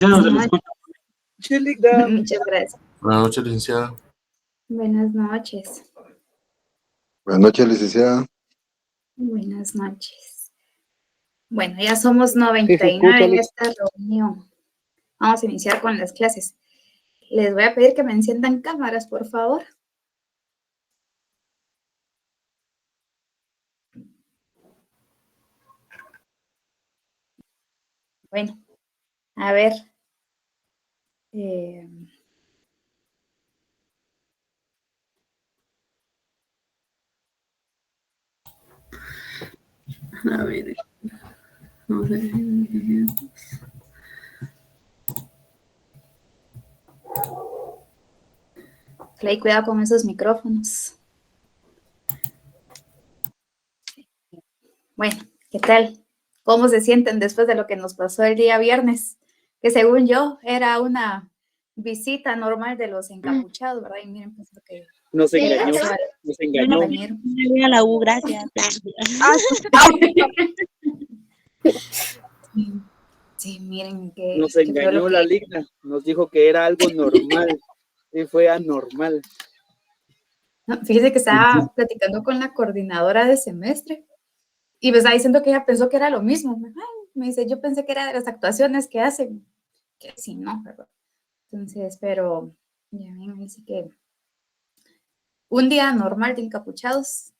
Ya no se le escucha. Muchas gracias. Buenas noches, licenciada. Buenas noches. Buenas noches, licenciada. Buenas noches. Bueno, ya somos 99 en esta reunión. Vamos a iniciar con las clases. Les voy a pedir que me enciendan cámaras, por favor. Bueno, a ver. A ver. Vamos a ver. Clay, cuidado con esos micrófonos. Bueno, ¿qué tal? ¿Cómo se sienten después de lo que nos pasó el día viernes? Que según yo era una visita normal de los encapuchados, ¿verdad? Y miren, pues lo que... Nos engañó, nos engañó. A la U, gracias. Sí, miren que... Nos engañó la Ligna, nos dijo que era algo normal y fue anormal. No, fíjese que estaba platicando con la coordinadora de semestre y me estaba diciendo que ella pensó que era lo mismo. Ay, me dice, yo pensé que era de las actuaciones que hacen, que sí, no, ¿verdad? Entonces, pero ya ven, dice que un día normal de encapuchados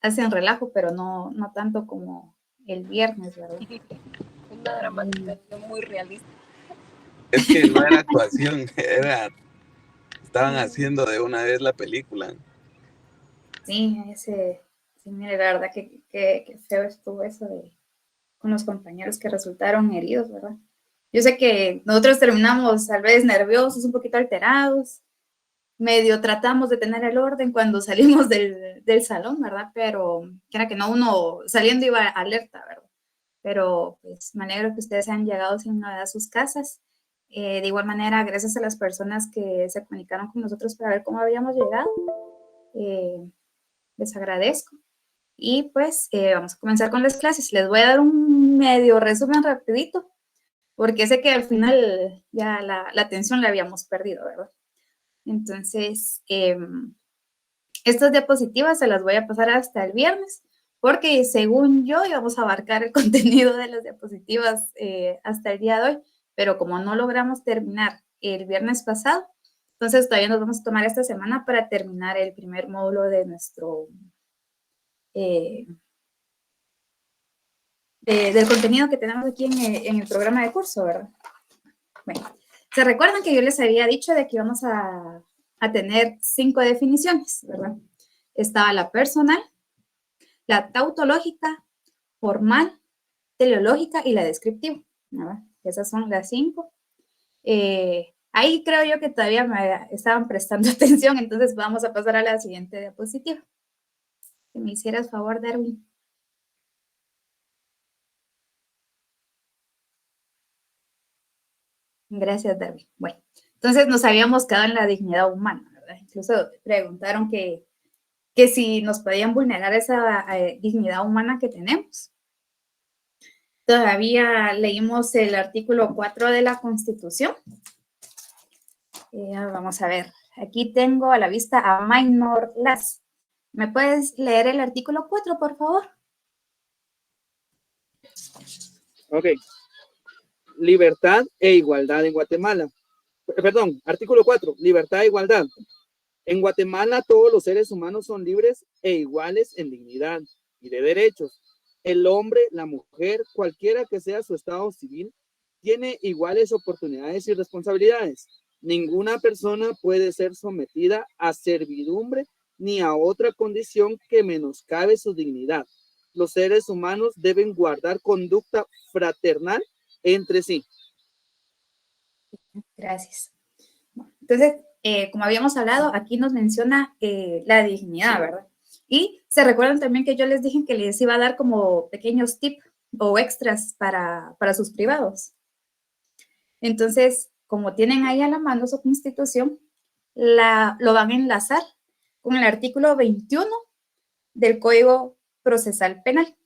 hacen relajo, pero no tanto como el viernes, ¿verdad? Una dramatización muy realista. Es que no era actuación, estaban haciendo de una vez la película. Sí, sí, mire, la verdad que feo estuvo eso con los compañeros que resultaron heridos, ¿verdad? Yo sé que nosotros terminamos tal vez nerviosos, un poquito alterados, medio tratamos de tener el orden cuando salimos del salón, ¿verdad? Pero que era que no, uno saliendo iba alerta, ¿verdad? Pero pues me alegro que ustedes hayan llegado sin novedad a sus casas. De igual manera, gracias a las personas que se comunicaron con nosotros para ver cómo habíamos llegado. Les agradezco. Y pues vamos a comenzar con las clases. Les voy a dar un medio resumen rapidito, porque sé que al final ya la atención la habíamos perdido, ¿verdad? Entonces, estas diapositivas se las voy a pasar hasta el viernes, porque según yo íbamos a abarcar el contenido de las diapositivas hasta el día de hoy, pero como no logramos terminar el viernes pasado, entonces todavía nos vamos a tomar esta semana para terminar el primer módulo de nuestro... del contenido que tenemos aquí en el programa de curso, ¿verdad? Bueno, ¿se recuerdan que yo les había dicho de que íbamos a tener 5 definiciones, ¿verdad? Estaba la personal, la tautológica, formal, teleológica y la descriptiva, ¿verdad? Esas son las 5. Ahí creo yo que todavía me estaban prestando atención, entonces vamos a pasar a la siguiente diapositiva. Si me hicieras favor, Darwin. Gracias, Darwin. Bueno, entonces nos habíamos quedado en la dignidad humana, ¿verdad? Incluso preguntaron que si nos podían vulnerar esa dignidad humana que tenemos. Todavía leímos el artículo 4 de la Constitución. Vamos a ver, aquí tengo a la vista a Minor Las. ¿Me puedes leer el artículo 4, por favor? Ok. Libertad e igualdad en Guatemala. Perdón, artículo 4, libertad e igualdad. En Guatemala todos los seres humanos son libres e iguales en dignidad y de derechos. El hombre, la mujer, cualquiera que sea su estado civil, tiene iguales oportunidades y responsabilidades. Ninguna persona puede ser sometida a servidumbre ni a otra condición que menoscabe su dignidad. Los seres humanos deben guardar conducta fraternal entre sí. Gracias. Entonces, como habíamos hablado, aquí nos menciona la dignidad, ¿verdad? Y se recuerdan también que yo les dije que les iba a dar como pequeños tips o extras para sus privados. Entonces, como tienen ahí a la mano su constitución, lo van a enlazar con el artículo 21 del Código Procesal Penal.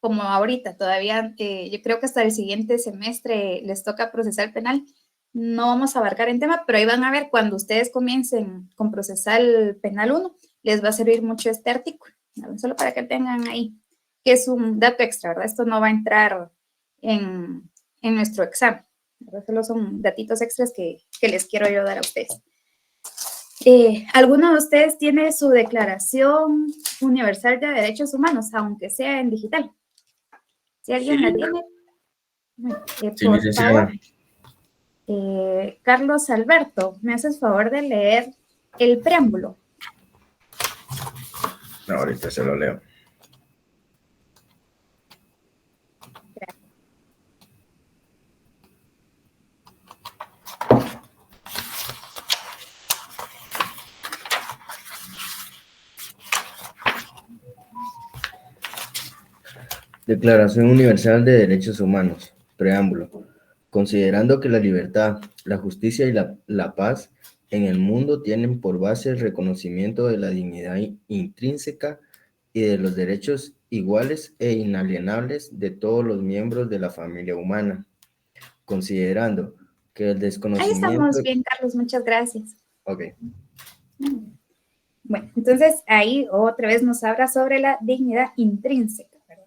como ahorita todavía, yo creo que hasta el siguiente semestre les toca procesal penal, no vamos a abarcar en tema, pero ahí van a ver cuando ustedes comiencen con procesal penal 1, les va a servir mucho este artículo, ¿no? Solo para que tengan ahí, que es un dato extra, ¿verdad? Esto no va a entrar en nuestro examen, ¿verdad? Solo son datitos extras que les quiero yo dar a ustedes. ¿Alguno de ustedes tiene su Declaración Universal de Derechos Humanos, aunque sea en digital? Si alguien la tiene, Sí, por licenciada. favor. Carlos Alberto, ¿me haces favor de leer el preámbulo? No, ahorita se lo leo. Declaración Universal de Derechos Humanos. Preámbulo. Considerando que la libertad, la justicia y la paz en el mundo tienen por base el reconocimiento de la dignidad intrínseca y de los derechos iguales e inalienables de todos los miembros de la familia humana. Considerando que el Ahí desconocimiento... estamos bien, Carlos, muchas gracias. Ok. Bueno, entonces ahí otra vez nos habla sobre la dignidad intrínseca, ¿verdad?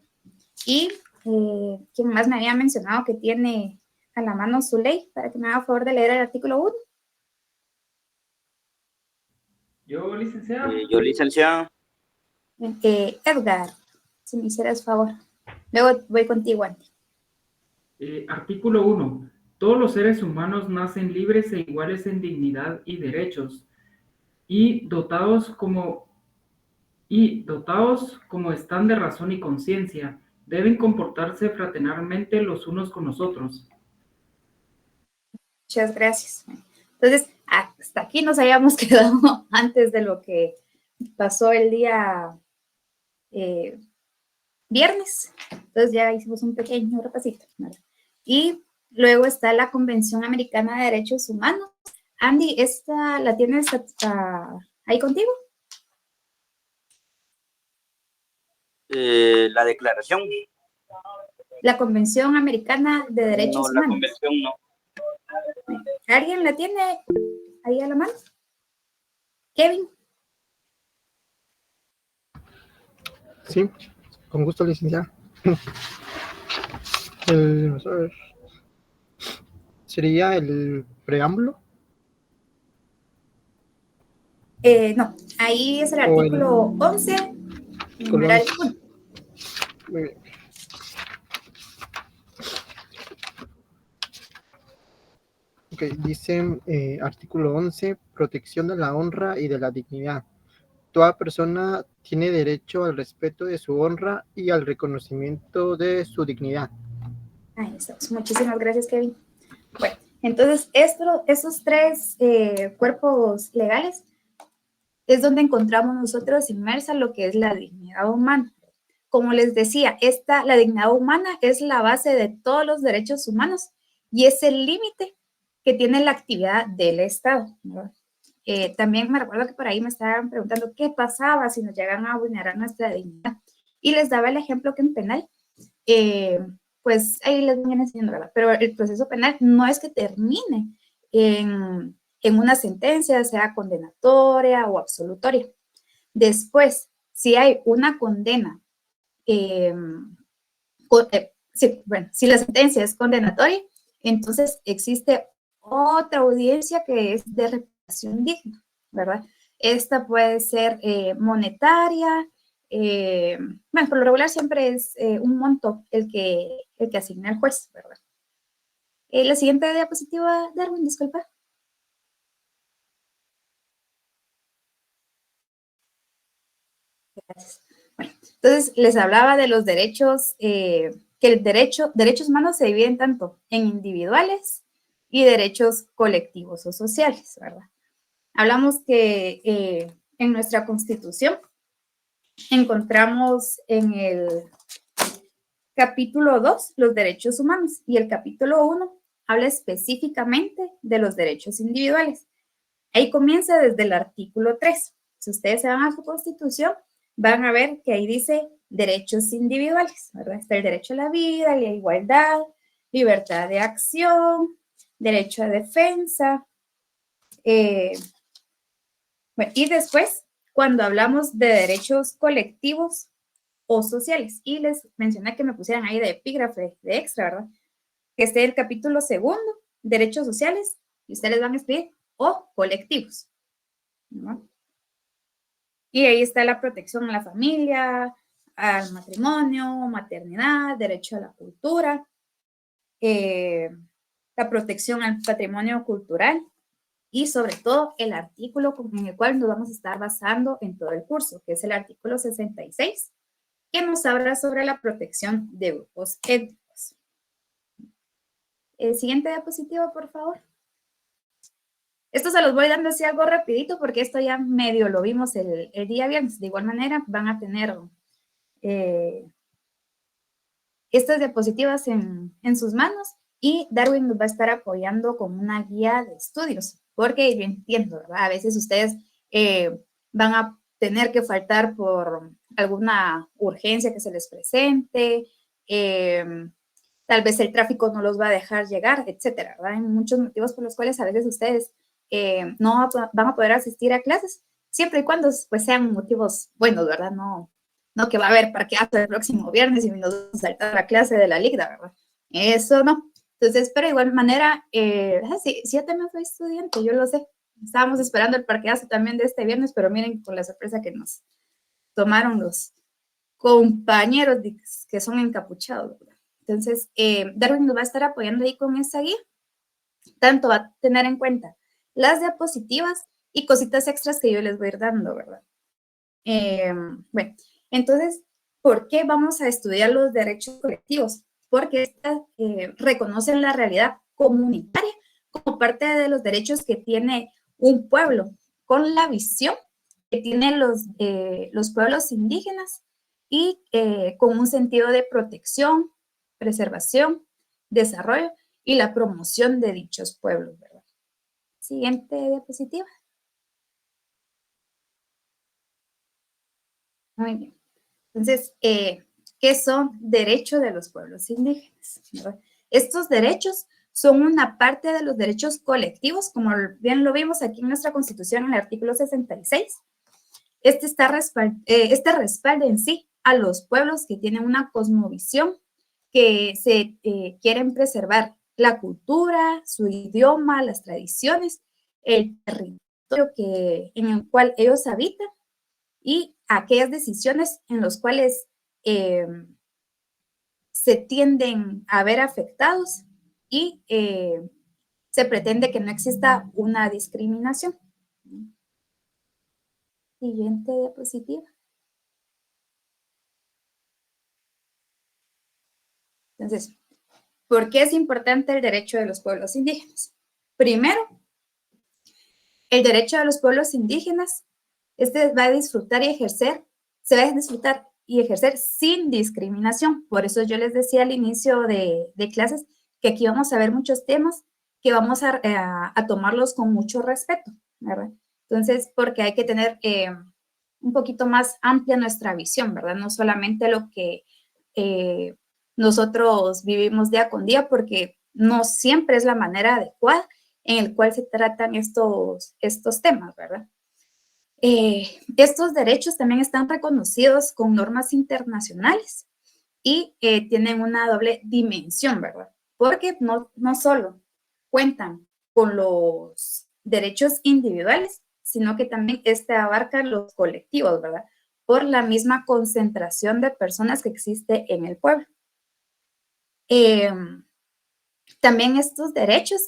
Y quien más me había mencionado que tiene a la mano su ley, para que me haga favor de leer el artículo 1. Yo, licenciado. Yo, licenciado. Edgar, si me hicieras favor. Luego voy contigo, Andy. Artículo 1. Todos los seres humanos nacen libres e iguales en dignidad y derechos, y dotados como están de razón y conciencia, deben comportarse fraternalmente los unos con los otros. Muchas gracias. Entonces, hasta aquí nos habíamos quedado antes de lo que pasó el día viernes. Entonces ya hicimos un pequeño repasito, ¿verdad? Y luego está la Convención Americana de Derechos Humanos. Andy, ¿esta la tienes ahí contigo? La declaración. La Convención Americana de Derechos No, la Humanos. convención no. ¿Alguien la tiene ahí a la mano? Kevin. Sí, con gusto, licenciada. Vamos a ver. ¿Sería el preámbulo? No, ahí es el O el- artículo 11, numeral 1. Muy bien. Ok, dice artículo 11, protección de la honra y de la dignidad. Toda persona tiene derecho al respeto de su honra y al reconocimiento de su dignidad. Ahí estamos. Muchísimas gracias, Kevin. Bueno, entonces estos tres cuerpos legales es donde encontramos nosotros inmersa lo que es la dignidad humana. Como les decía, la dignidad humana es la base de todos los derechos humanos y es el límite que tiene la actividad del Estado, ¿no? También me recuerdo que por ahí me estaban preguntando qué pasaba si nos llegan a vulnerar nuestra dignidad. Y les daba el ejemplo que en penal, pues ahí les voy enseñando, ¿verdad? Pero el proceso penal no es que termine en una sentencia, sea condenatoria o absolutoria. Después, si hay una condena, si la sentencia es condenatoria, entonces existe otra audiencia que es de reparación digna, ¿verdad? Esta puede ser monetaria, bueno, por lo regular siempre es un monto el que asigna el juez, ¿verdad? La siguiente diapositiva, Darwin, disculpa. Gracias. Bueno, entonces les hablaba de los derechos, que derechos humanos se dividen tanto en individuales y derechos colectivos o sociales, ¿verdad? Hablamos que en nuestra Constitución encontramos en el capítulo 2 los derechos humanos y el capítulo 1 habla específicamente de los derechos individuales. Ahí comienza desde el artículo 3. Si ustedes se van a su Constitución, van a ver que ahí dice derechos individuales, ¿verdad? Está el derecho a la vida, la igualdad, libertad de acción, derecho a defensa. Bueno, y después, cuando hablamos de derechos colectivos o sociales, y les mencioné que me pusieran ahí de epígrafe, de extra, ¿verdad? Que esté el capítulo 2, derechos sociales, y ustedes van a escribir o colectivos, ¿no? Y ahí está la protección a la familia, al matrimonio, maternidad, derecho a la cultura, la protección al patrimonio cultural y sobre todo el artículo en el cual nos vamos a estar basando en todo el curso, que es el artículo 66, que nos habla sobre la protección de grupos étnicos. Siguiente diapositiva, por favor. Esto se los voy dando así algo rapidito porque esto ya medio lo vimos el día viernes. De igual manera van a tener estas diapositivas en sus manos y Darwin nos va a estar apoyando con una guía de estudios porque yo entiendo, ¿verdad? A veces ustedes van a tener que faltar por alguna urgencia que se les presente, tal vez el tráfico no los va a dejar llegar, etcétera, ¿verdad? Hay muchos motivos por los cuales a veces ustedes no van a poder asistir a clases, siempre y cuando pues, sean motivos buenos, ¿verdad? No que va a haber parqueazo el próximo viernes y nos va a saltar la clase de la LICDA, ¿verdad? Eso no. Entonces, pero de igual manera, sí, yo también fui estudiante, yo lo sé. Estábamos esperando el parqueazo también de este viernes, pero miren con la sorpresa que nos tomaron los compañeros que son encapuchados, ¿verdad? Entonces, Darwin nos va a estar apoyando ahí con esa guía. Tanto va a tener en cuenta las diapositivas y cositas extras que yo les voy a ir dando, ¿verdad? Bueno, entonces, ¿por qué vamos a estudiar los derechos colectivos? Porque estas reconocen la realidad comunitaria como parte de los derechos que tiene un pueblo, con la visión que tienen los pueblos indígenas y con un sentido de protección, preservación, desarrollo y la promoción de dichos pueblos, ¿verdad? Siguiente diapositiva. Muy bien. Entonces, ¿qué son derechos de los pueblos indígenas? ¿Verdad? Estos derechos son una parte de los derechos colectivos, como bien lo vimos aquí en nuestra Constitución, en el artículo 66. Este respalda en sí a los pueblos que tienen una cosmovisión, que se quieren preservar la cultura, su idioma, las tradiciones, el territorio en el cual ellos habitan y aquellas decisiones en las cuales se tienden a ver afectados y se pretende que no exista una discriminación. Siguiente diapositiva. Entonces, ¿por qué es importante el derecho de los pueblos indígenas? Primero, el derecho de los pueblos indígenas, va a disfrutar y ejercer, se va a disfrutar y ejercer sin discriminación. Por eso yo les decía al inicio de clases que aquí vamos a ver muchos temas que vamos a tomarlos con mucho respeto, ¿verdad? Entonces, porque hay que tener un poquito más amplia nuestra visión, ¿verdad? No solamente lo que nosotros vivimos día con día, porque no siempre es la manera adecuada en el cual se tratan estos temas, ¿verdad? Estos derechos también están reconocidos con normas internacionales y tienen una doble dimensión, ¿verdad? Porque no solo cuentan con los derechos individuales, sino que también abarcan los colectivos, ¿verdad? Por la misma concentración de personas que existe en el pueblo. También estos derechos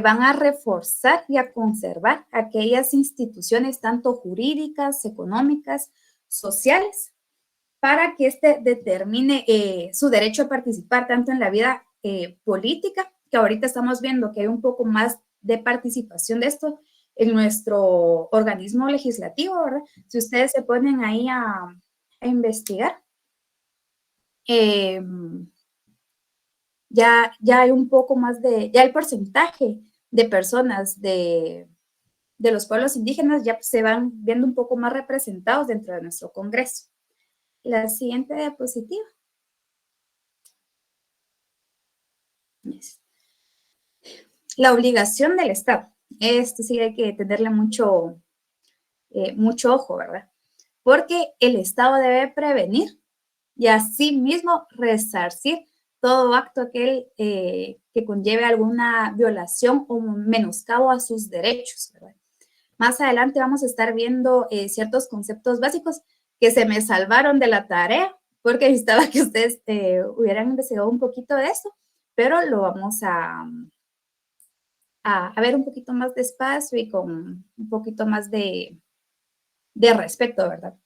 van a reforzar y a conservar aquellas instituciones tanto jurídicas, económicas, sociales, para que determine su derecho a participar tanto en la vida política, que ahorita estamos viendo que hay un poco más de participación de esto en nuestro organismo legislativo, ¿verdad? Si ustedes se ponen ahí a investigar, ya hay un poco más ya el porcentaje de personas de los pueblos indígenas ya se van viendo un poco más representados dentro de nuestro Congreso. La siguiente diapositiva. La obligación del Estado. Esto sí hay que tenerle mucho ojo, ¿verdad? Porque el Estado debe prevenir y asimismo resarcir todo acto aquel que conlleve alguna violación o menoscabo a sus derechos, ¿verdad? Más adelante vamos a estar viendo ciertos conceptos básicos que se me salvaron de la tarea porque necesitaba que ustedes hubieran investigado un poquito de eso, pero lo vamos a ver un poquito más despacio y con un poquito más de respeto, ¿verdad?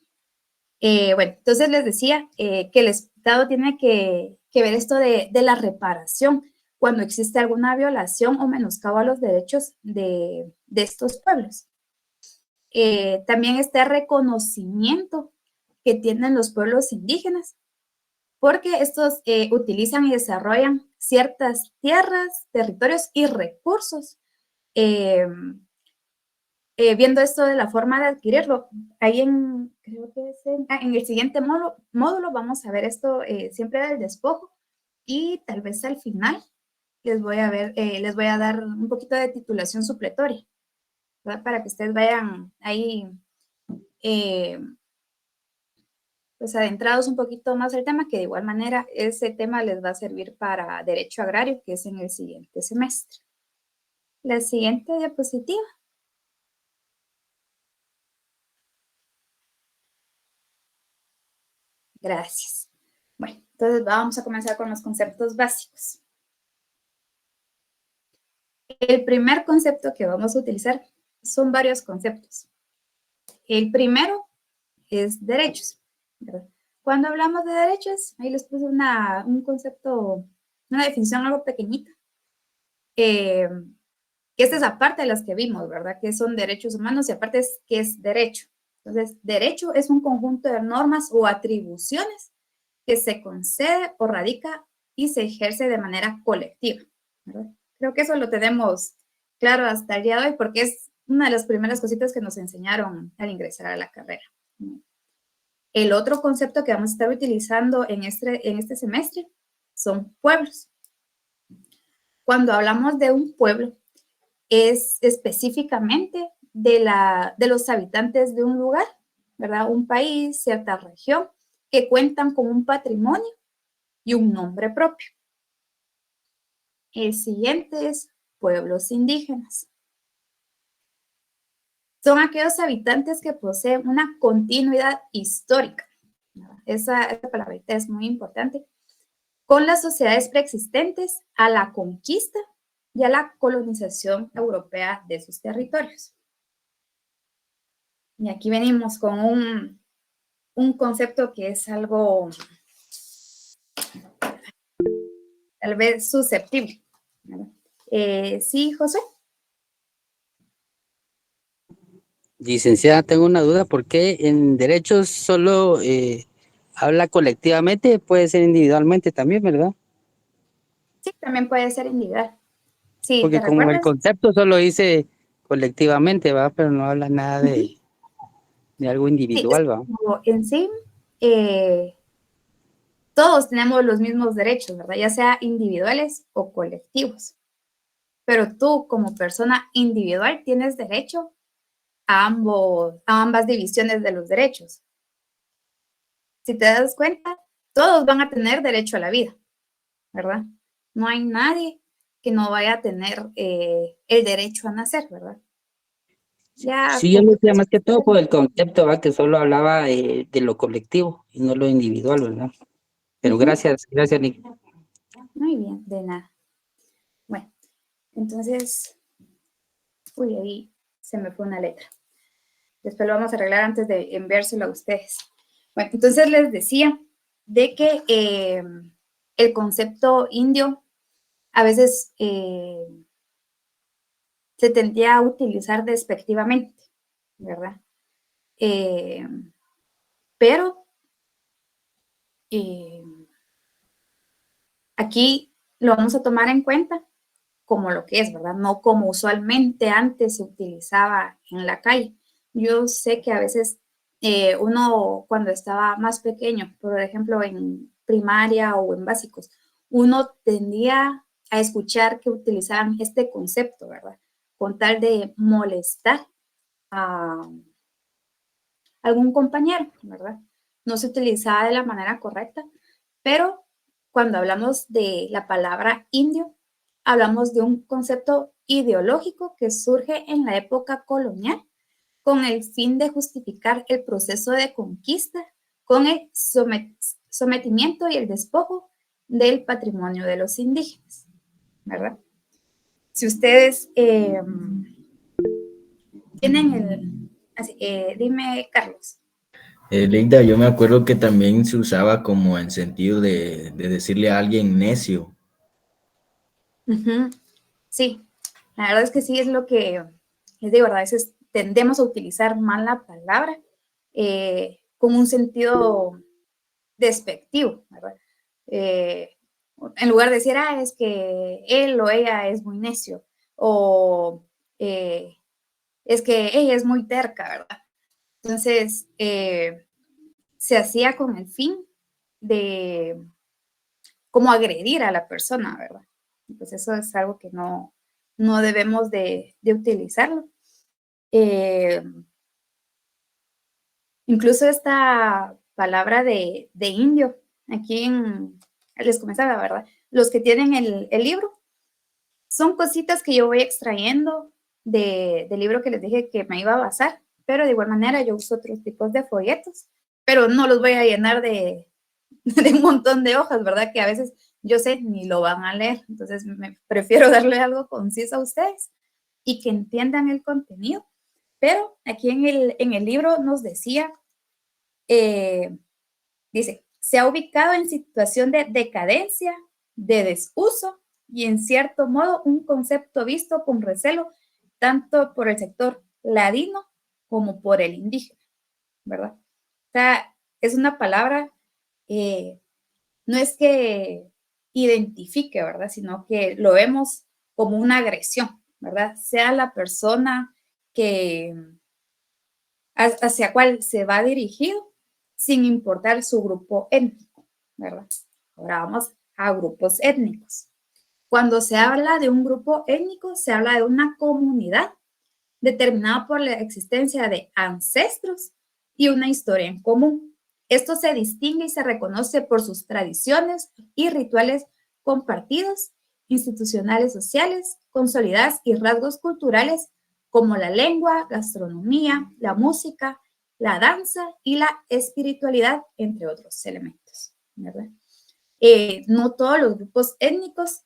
Bueno, entonces les decía que el Estado tiene que ver esto de la reparación cuando existe alguna violación o menoscabo a los derechos de estos pueblos. También este reconocimiento que tienen los pueblos indígenas, porque estos utilizan y desarrollan ciertas tierras, territorios y recursos. Viendo esto de la forma de adquirirlo, ahí creo que es en el siguiente módulo vamos a ver esto siempre del despojo y tal vez al final les voy a dar un poquito de titulación supletoria, ¿verdad? Para que ustedes vayan ahí pues adentrados un poquito más al tema, que de igual manera ese tema les va a servir para Derecho Agrario, que es en el siguiente semestre. La siguiente diapositiva. Gracias. Bueno, entonces vamos a comenzar con los conceptos básicos. El primer concepto que vamos a utilizar son varios conceptos. El primero es derechos, ¿verdad? Cuando hablamos de derechos, ahí les puse un concepto, una definición algo pequeñita. Que esta es aparte de las que vimos, ¿verdad? Que son derechos humanos y aparte es que es derecho. Entonces, derecho es un conjunto de normas o atribuciones que se concede o radica y se ejerce de manera colectiva, ¿verdad? Creo que eso lo tenemos claro hasta el día de hoy porque es una de las primeras cositas que nos enseñaron al ingresar a la carrera. El otro concepto que vamos a estar utilizando en este semestre son pueblos. Cuando hablamos de un pueblo, es específicamente de los habitantes de un lugar, ¿verdad? Un país, cierta región, que cuentan con un patrimonio y un nombre propio. El siguiente es pueblos indígenas. Son aquellos habitantes que poseen una continuidad histórica, ¿verdad? Esa palabrita es muy importante, con las sociedades preexistentes a la conquista y a la colonización europea de sus territorios. Y aquí venimos con un concepto que es algo tal vez susceptible, ¿verdad? Sí, José. Licenciada, tengo una duda. ¿Por qué en derechos solo habla colectivamente? Puede ser individualmente también, ¿verdad? Sí, también puede ser individual. Sí, Porque ¿te como el recuerdas? concepto solo dice colectivamente, ¿va? Pero no habla nada de algo Sí, individual, ¿va? en sí, todos tenemos los mismos derechos, ¿verdad? Ya sea individuales o colectivos. Pero tú, como persona individual, tienes derecho a ambas divisiones de los derechos. Si te das cuenta, todos van a tener derecho a la vida, ¿verdad? No hay nadie que no vaya a tener el derecho a nacer, ¿verdad? Ya, Sí, yo lo decía más que todo por el concepto, ¿va? Que solo hablaba de lo colectivo y no lo individual, ¿verdad? Pero gracias, Nick. Muy bien, de nada. Bueno, entonces, uy, ahí se me fue una letra. Después lo vamos a arreglar antes de enviárselo a ustedes. Bueno, entonces les decía de que el concepto indio a veces se tendía a utilizar despectivamente, ¿verdad? Pero aquí lo vamos a tomar en cuenta como lo que es, ¿verdad? No como usualmente antes se utilizaba en la calle. Yo sé que a veces uno cuando estaba más pequeño, por ejemplo, en primaria o en básicos, uno tendía a escuchar que utilizaban este concepto, ¿verdad? Con tal de molestar a algún compañero, ¿verdad? No se utilizaba de la manera correcta, pero cuando hablamos de la palabra indio, hablamos de un concepto ideológico que surge en la época colonial con el fin de justificar el proceso de conquista con el sometimiento y el despojo del patrimonio de los indígenas, ¿verdad? Si ustedes tienen dime, Carlos. Leida, yo me acuerdo que también se usaba como en sentido de decirle a alguien necio. Sí, la verdad es que sí es lo que les digo, ¿verdad? A veces tendemos a utilizar mal la palabra con un sentido despectivo, ¿verdad? En lugar de decir, es que él o ella es muy necio, o es que ella es muy terca, ¿verdad? Entonces, se hacía con el fin de como agredir a la persona, ¿verdad? Pues eso es algo que no debemos de utilizarlo. Incluso esta palabra de indio, aquí les comenzaba, ¿verdad? Los que tienen el libro, son cositas que yo voy extrayendo del libro que les dije que me iba a basar, pero de igual manera yo uso otros tipos de folletos, pero no los voy a llenar de un montón de hojas, ¿verdad? Que a veces yo sé ni lo van a leer, entonces me prefiero darle algo conciso a ustedes y que entiendan el contenido. Pero aquí en el libro nos decía, dice, se ha ubicado en situación de decadencia, de desuso y en cierto modo un concepto visto con recelo tanto por el sector ladino como por el indígena, ¿verdad? O sea, es una palabra, no es que identifique, ¿verdad? Sino que lo vemos como una agresión, ¿verdad? Sea la persona hacia cuál se va dirigido, sin importar su grupo étnico, ¿verdad? Ahora vamos a grupos étnicos. Cuando se habla de un grupo étnico, se habla de una comunidad determinada por la existencia de ancestros y una historia en común. Esto se distingue y se reconoce por sus tradiciones y rituales compartidos, institucionales sociales, consolidadas y rasgos culturales como la lengua, gastronomía, la música, la danza y la espiritualidad, entre otros elementos, ¿verdad? No todos los grupos étnicos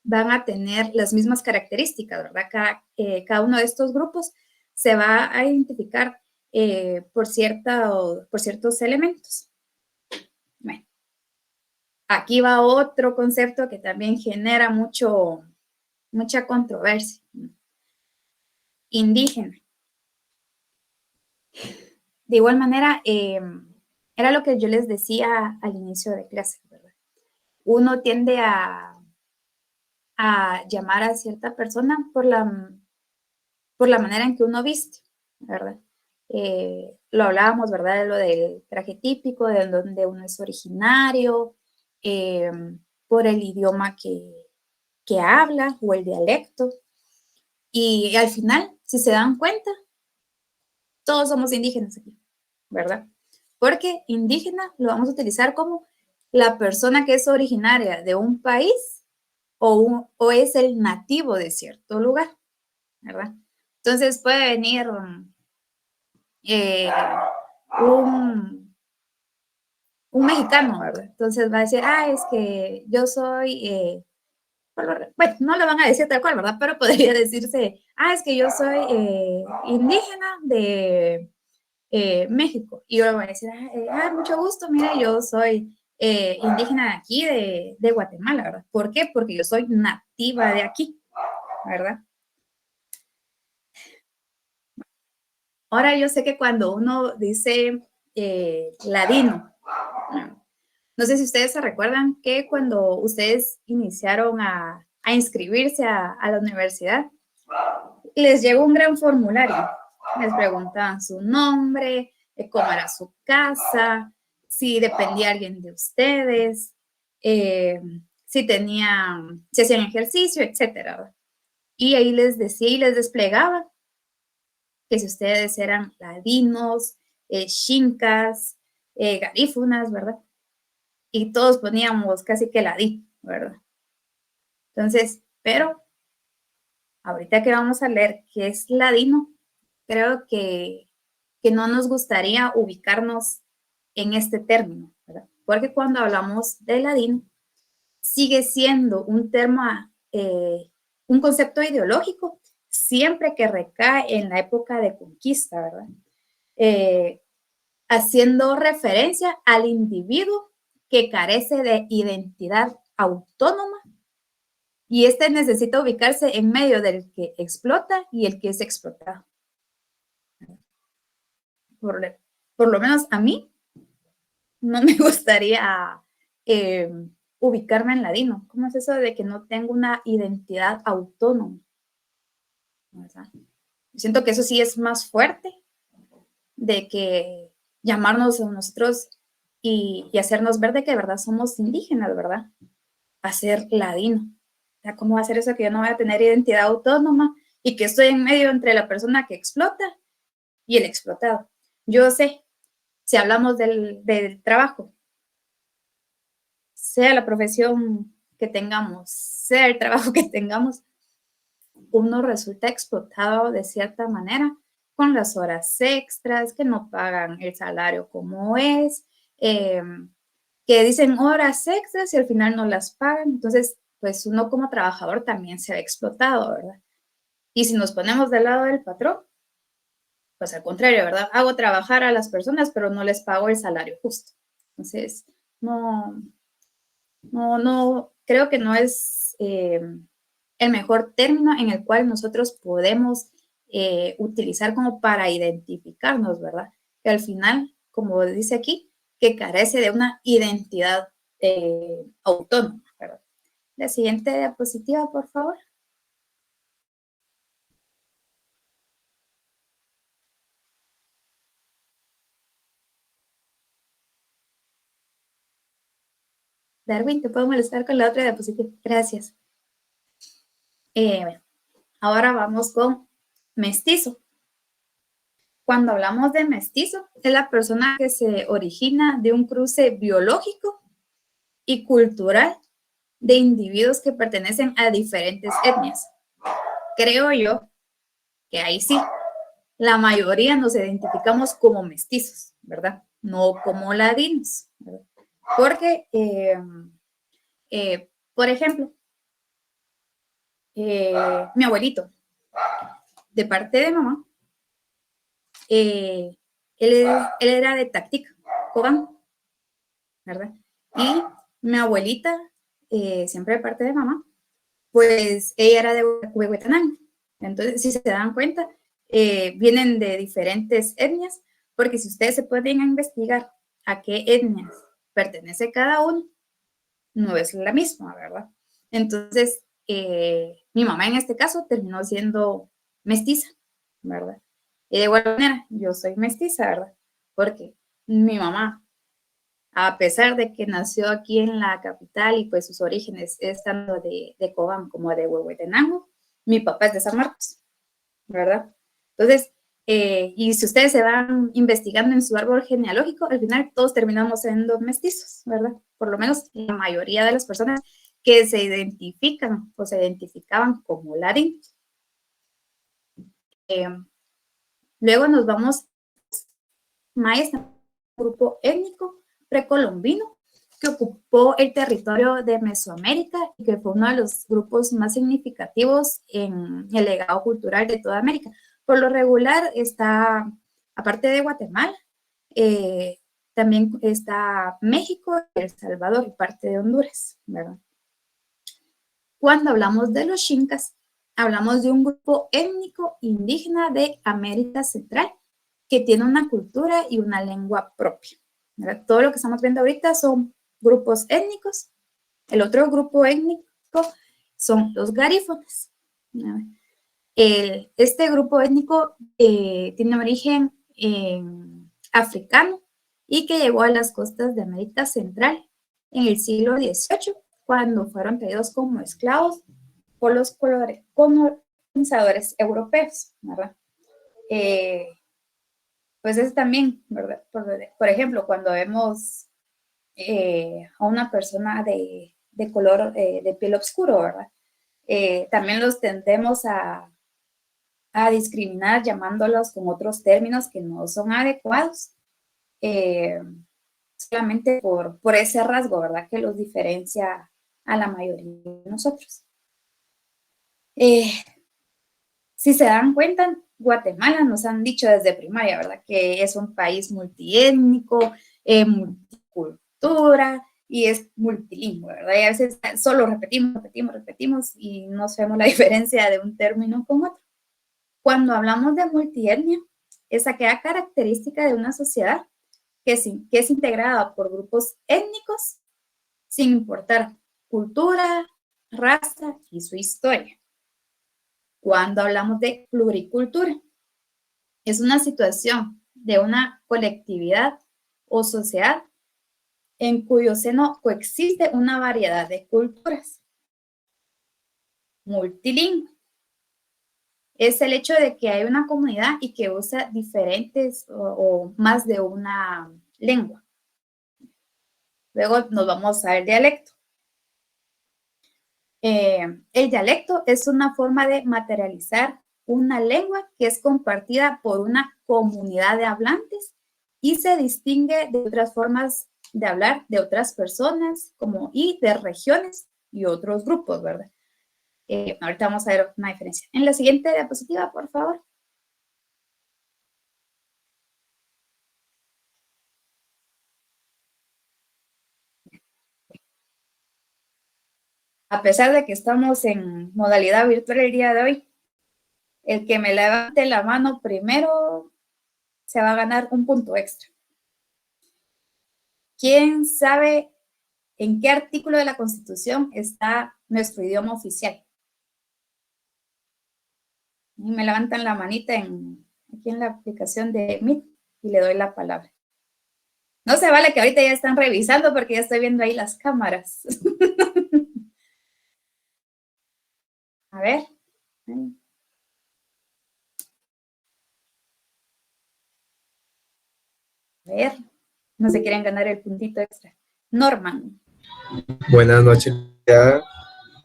van a tener las mismas características, ¿verdad? Cada uno de estos grupos se va a identificar por ciertos elementos. Bueno, aquí va otro concepto que también genera mucha controversia. Indígena. De igual manera, era lo que yo les decía al inicio de clase, ¿verdad? Uno tiende a llamar a cierta persona por la manera en que uno viste, ¿verdad? Lo hablábamos, ¿verdad? De lo del traje típico, de donde uno es originario, por el idioma que habla o el dialecto. Y al final, si se dan cuenta, todos somos indígenas aquí, ¿verdad? Porque indígena lo vamos a utilizar como la persona que es originaria de un país o es el nativo de cierto lugar, ¿verdad? Entonces puede venir un mexicano, ¿verdad? Entonces va a decir, es que yo soy, bueno, no lo van a decir tal cual, ¿verdad? Pero podría decirse, es que yo soy indígena de México. Y yo le voy a decir, mucho gusto, mire, yo soy indígena de aquí, de Guatemala, ¿verdad? ¿Por qué? Porque yo soy nativa de aquí, ¿verdad? Ahora yo sé que cuando uno dice ladino, no sé si ustedes se recuerdan que cuando ustedes iniciaron a inscribirse a la universidad, les llegó un gran formulario, Les preguntaban su nombre, cómo era su casa, si dependía alguien de ustedes, si hacían ejercicio, etcétera. Y ahí les decía y les desplegaba que si ustedes eran ladinos, xincas, garífunas, ¿verdad? Y todos poníamos casi que ladino, ¿verdad? Entonces, pero ahorita que vamos a leer qué es ladino, creo que no nos gustaría ubicarnos en este término, ¿verdad? Porque cuando hablamos de ladino, sigue siendo un tema, un concepto ideológico, siempre que recae en la época de conquista, ¿verdad? Haciendo referencia al individuo que carece de identidad autónoma y este necesita ubicarse en medio del que explota y el que es explotado. Por lo menos a mí no me gustaría ubicarme en ladino. ¿Cómo es eso de que no tengo una identidad autónoma? ¿Verdad? Siento que eso sí es más fuerte de que llamarnos a nosotros y hacernos ver de que de verdad somos indígenas, ¿verdad? A ser ladino. O sea, ¿cómo va a ser eso que yo no voy a tener identidad autónoma y que estoy en medio entre la persona que explota y el explotado? Yo sé, si hablamos del trabajo, sea la profesión que tengamos, sea el trabajo que tengamos, uno resulta explotado de cierta manera con las horas extras, que no pagan el salario como es, que dicen horas extras y al final no las pagan. Entonces, pues uno como trabajador también se ve explotado, ¿verdad? Y si nos ponemos del lado del patrón, pues al contrario, ¿verdad? Hago trabajar a las personas, pero no les pago el salario justo. Entonces, no, creo que no es el mejor término en el cual nosotros podemos utilizar como para identificarnos, ¿verdad? Que al final, como dice aquí, que carece de una identidad autónoma, ¿verdad? La siguiente diapositiva, por favor. Darwin, ¿te puedo molestar con la otra diapositiva? Gracias. Bueno, ahora vamos con mestizo. Cuando hablamos de mestizo, es la persona que se origina de un cruce biológico y cultural de individuos que pertenecen a diferentes etnias. Creo yo que ahí sí, la mayoría nos identificamos como mestizos, ¿verdad? No como ladinos, ¿verdad? Porque, por ejemplo, mi abuelito, de parte de mamá, él era de Tactic, Cobán, ¿verdad? Y mi abuelita, siempre de parte de mamá, pues ella era de Huehuetenango. Entonces, si se dan cuenta, vienen de diferentes etnias, porque si ustedes se pueden investigar a qué etnias pertenece cada uno, no es la misma, ¿verdad? Entonces, mi mamá en este caso terminó siendo mestiza, ¿verdad? Y de igual manera, yo soy mestiza, ¿verdad? Porque mi mamá, a pesar de que nació aquí en la capital y pues sus orígenes estando de Cobán como de Huehuetenango, mi papá es de San Marcos, ¿verdad? Entonces, y si ustedes se van investigando en su árbol genealógico, al final todos terminamos siendo mestizos, ¿verdad? Por lo menos la mayoría de las personas que se identifican o se identificaban como ladinos. Luego nos vamos mayas, un grupo étnico precolombino que ocupó el territorio de Mesoamérica y que fue uno de los grupos más significativos en el legado cultural de toda América. Por lo regular está, aparte de Guatemala, también está México, El Salvador y parte de Honduras, ¿verdad? Cuando hablamos de los xincas, hablamos de un grupo étnico indígena de América Central que tiene una cultura y una lengua propia, ¿verdad? Todo lo que estamos viendo ahorita son grupos étnicos. El otro grupo étnico son los garífones, ¿verdad? Este grupo étnico tiene origen africano y que llegó a las costas de América Central en el siglo XVIII, cuando fueron traídos como esclavos por los colonizadores europeos, ¿verdad? Pues es también, ¿verdad? Por ejemplo, cuando vemos a una persona de color, de piel oscuro, ¿verdad? También los tendemos a discriminar llamándolos con otros términos que no son adecuados, solamente por ese rasgo, ¿verdad? Que los diferencia a la mayoría de nosotros. Si se dan cuenta, Guatemala nos han dicho desde primaria, ¿verdad? Que es un país multiétnico, multicultura y es multilingüe, ¿verdad? Y a veces solo repetimos y no sabemos la diferencia de un término con otro. Cuando hablamos de multietnia, es aquella característica de una sociedad que es integrada por grupos étnicos sin importar cultura, raza y su historia. Cuando hablamos de pluricultura, es una situación de una colectividad o sociedad en cuyo seno coexiste una variedad de culturas. Multilingüe es el hecho de que hay una comunidad y que usa diferentes o más de una lengua. Luego nos vamos al dialecto. El dialecto es una forma de materializar una lengua que es compartida por una comunidad de hablantes y se distingue de otras formas de hablar de otras personas y de regiones y otros grupos, ¿verdad? Ahorita vamos a ver una diferencia. En la siguiente diapositiva, por favor. A pesar de que estamos en modalidad virtual el día de hoy, el que me levante la mano primero se va a ganar un punto extra. ¿Quién sabe en qué artículo de la Constitución está nuestro idioma oficial? Y me levantan la manita aquí en la aplicación de Meet y le doy la palabra. No se vale que ahorita ya están revisando porque ya estoy viendo ahí las cámaras. A ver. A ver. No se quieren ganar el puntito extra. Norman. Buenas noches. Ya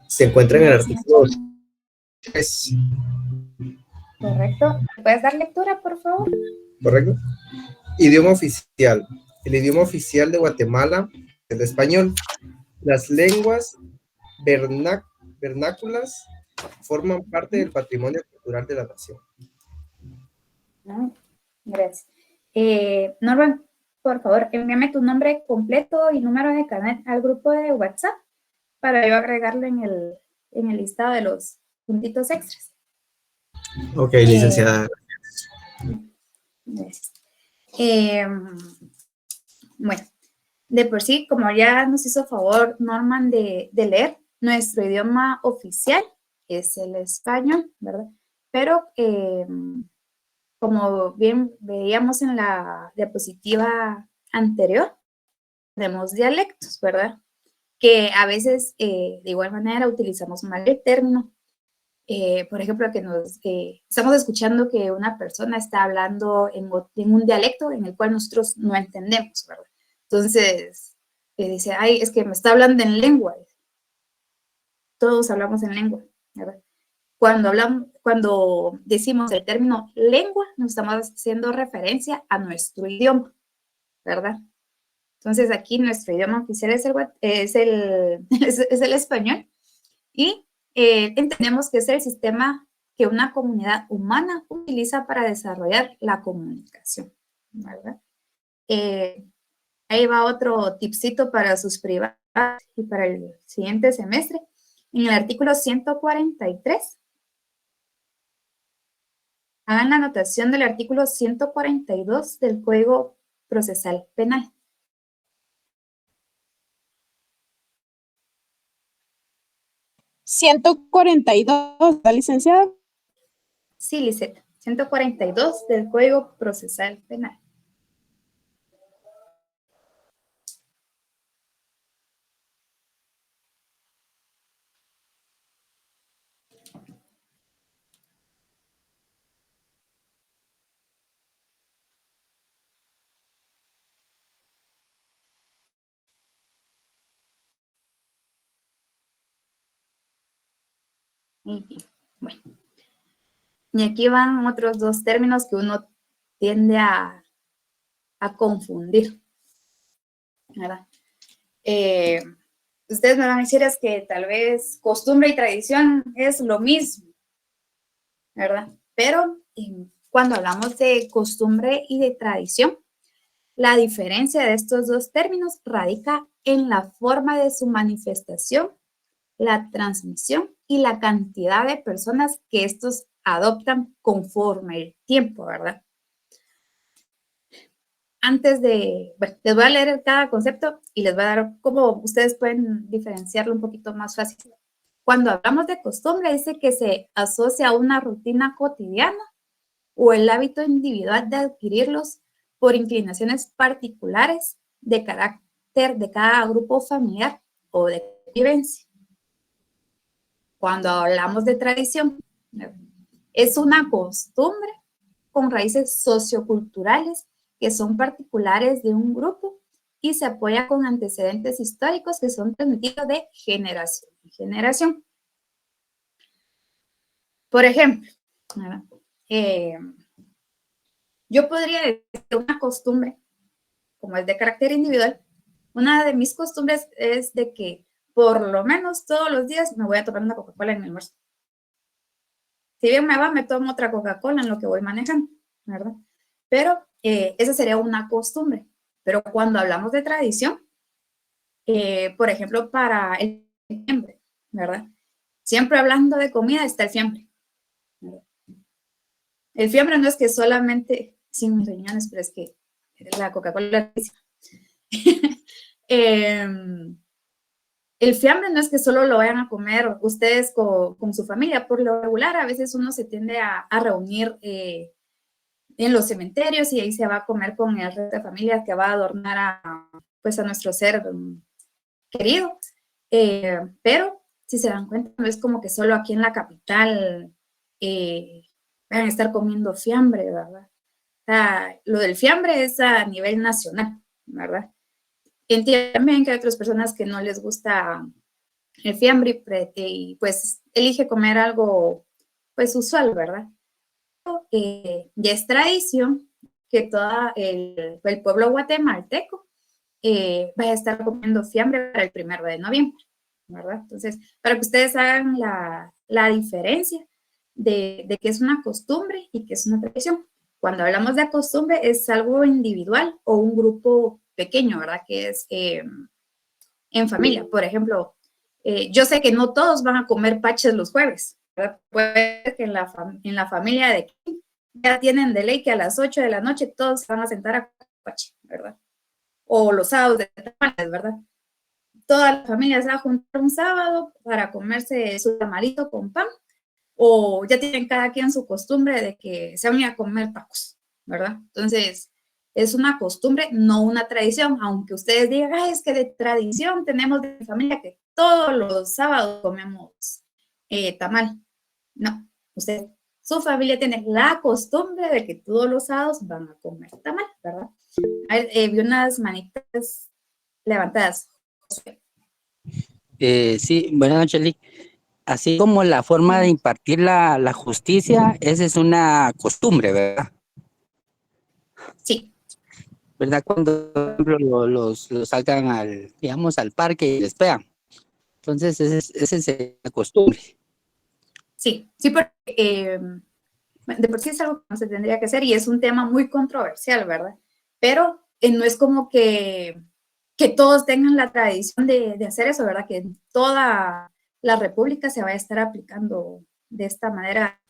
se encuentra en el artículo 3. Correcto. ¿Puedes dar lectura, por favor? Correcto. Idioma oficial. El idioma oficial de Guatemala es el español. Las lenguas vernáculas forman parte del patrimonio cultural de la nación. Gracias. Norman, por favor, envíame tu nombre completo y número de carnet al grupo de WhatsApp para yo agregarlo en el listado de los puntitos extras. Ok, licenciada. Gracias. Bueno, de por sí, como ya nos hizo favor Norman de leer, nuestro idioma oficial es el español, ¿verdad? Pero como bien veíamos en la diapositiva anterior, tenemos dialectos, ¿verdad? Que a veces de igual manera utilizamos mal el término. Por ejemplo, que estamos escuchando que una persona está hablando en un dialecto en el cual nosotros no entendemos, ¿verdad? Entonces, dice, ay, es que me está hablando en lengua. Todos hablamos en lengua, ¿verdad? Cuando decimos el término lengua, nos estamos haciendo referencia a nuestro idioma, ¿verdad? Entonces, aquí nuestro idioma oficial es el español y entendemos que es el sistema que una comunidad humana utiliza para desarrollar la comunicación, ¿verdad? Ahí va otro tipcito para sus privados y para el siguiente semestre. En el artículo 143, hagan la anotación del artículo 142 del Código Procesal Penal. ¿142, la licenciada? Sí, Lisette. 142 del Código Procesal Penal. Muy bien. Bueno. Y aquí van otros dos términos que uno tiende a confundir, ¿verdad? Ustedes me van a decir es que tal vez costumbre y tradición es lo mismo, ¿verdad? Pero cuando hablamos de costumbre y de tradición, la diferencia de estos dos términos radica en la forma de su manifestación, la transmisión y la cantidad de personas que estos adoptan conforme el tiempo, ¿verdad? Antes de, bueno, les voy a leer cada concepto y les voy a dar cómo ustedes pueden diferenciarlo un poquito más fácil. Cuando hablamos de costumbre, dice que se asocia a una rutina cotidiana o el hábito individual de adquirirlos por inclinaciones particulares de carácter de cada grupo familiar o de vivencia. Cuando hablamos de tradición, es una costumbre con raíces socioculturales que son particulares de un grupo y se apoya con antecedentes históricos que son transmitidos de generación en generación. Por ejemplo, yo podría decir una costumbre, como es de carácter individual, una de mis costumbres es de que por lo menos todos los días me voy a tomar una Coca-Cola en mi almuerzo. Si bien me va, me tomo otra Coca-Cola en lo que voy manejando, ¿verdad? Pero esa sería una costumbre. Pero cuando hablamos de tradición, por ejemplo, para el fiambre, ¿verdad? Siempre hablando de comida está el fiambre, ¿verdad? El fiambre no es que solamente, sin mis riñones, pero es que la Coca-Cola el fiambre no es que solo lo vayan a comer ustedes con su familia. Por lo regular, a veces uno se tiende a reunir en los cementerios y ahí se va a comer con el resto de familia que va a adornar a nuestro ser querido. Pero, si se dan cuenta, no es como que solo aquí en la capital van a estar comiendo fiambre, ¿verdad? O sea, lo del fiambre es a nivel nacional, ¿verdad? Entiendo también que hay otras personas que no les gusta el fiambre y pues elige comer algo pues usual, ¿verdad? Ya es tradición que todo el pueblo guatemalteco vaya a estar comiendo fiambre para el 1 de noviembre, ¿verdad? Entonces, para que ustedes hagan la diferencia de que es una costumbre y que es una tradición. Cuando hablamos de costumbre es algo individual o un grupo pequeño, ¿verdad? Que es en familia. Por ejemplo, yo sé que no todos van a comer paches los jueves, ¿verdad? Puede ser que en la familia de Kim ya tienen de ley que a las 8 de la noche todos se van a sentar a comer pache, ¿verdad? O los sábados de tamales, ¿verdad? Toda la familia se va a juntar un sábado para comerse su tamalito con pan, o ya tienen cada quien su costumbre de que se van a comer tacos, ¿verdad? Entonces, es una costumbre, no una tradición, aunque ustedes digan, ay, es que de tradición tenemos de familia que todos los sábados comemos tamal. No, su familia tiene la costumbre de que todos los sábados van a comer tamal, ¿verdad? Vi unas manitas levantadas. Sí, buenas noches, Lick. Así como la forma de impartir la justicia, esa es una costumbre, ¿verdad? Sí. ¿Verdad? Cuando, por ejemplo, los sacan al parque y les pegan. Entonces, esa es la costumbre. Sí, porque de por sí es algo que no se tendría que hacer y es un tema muy controversial, ¿verdad? Pero no es como que todos tengan la tradición de hacer eso, ¿verdad? Que toda la república se vaya a estar aplicando de esta manera.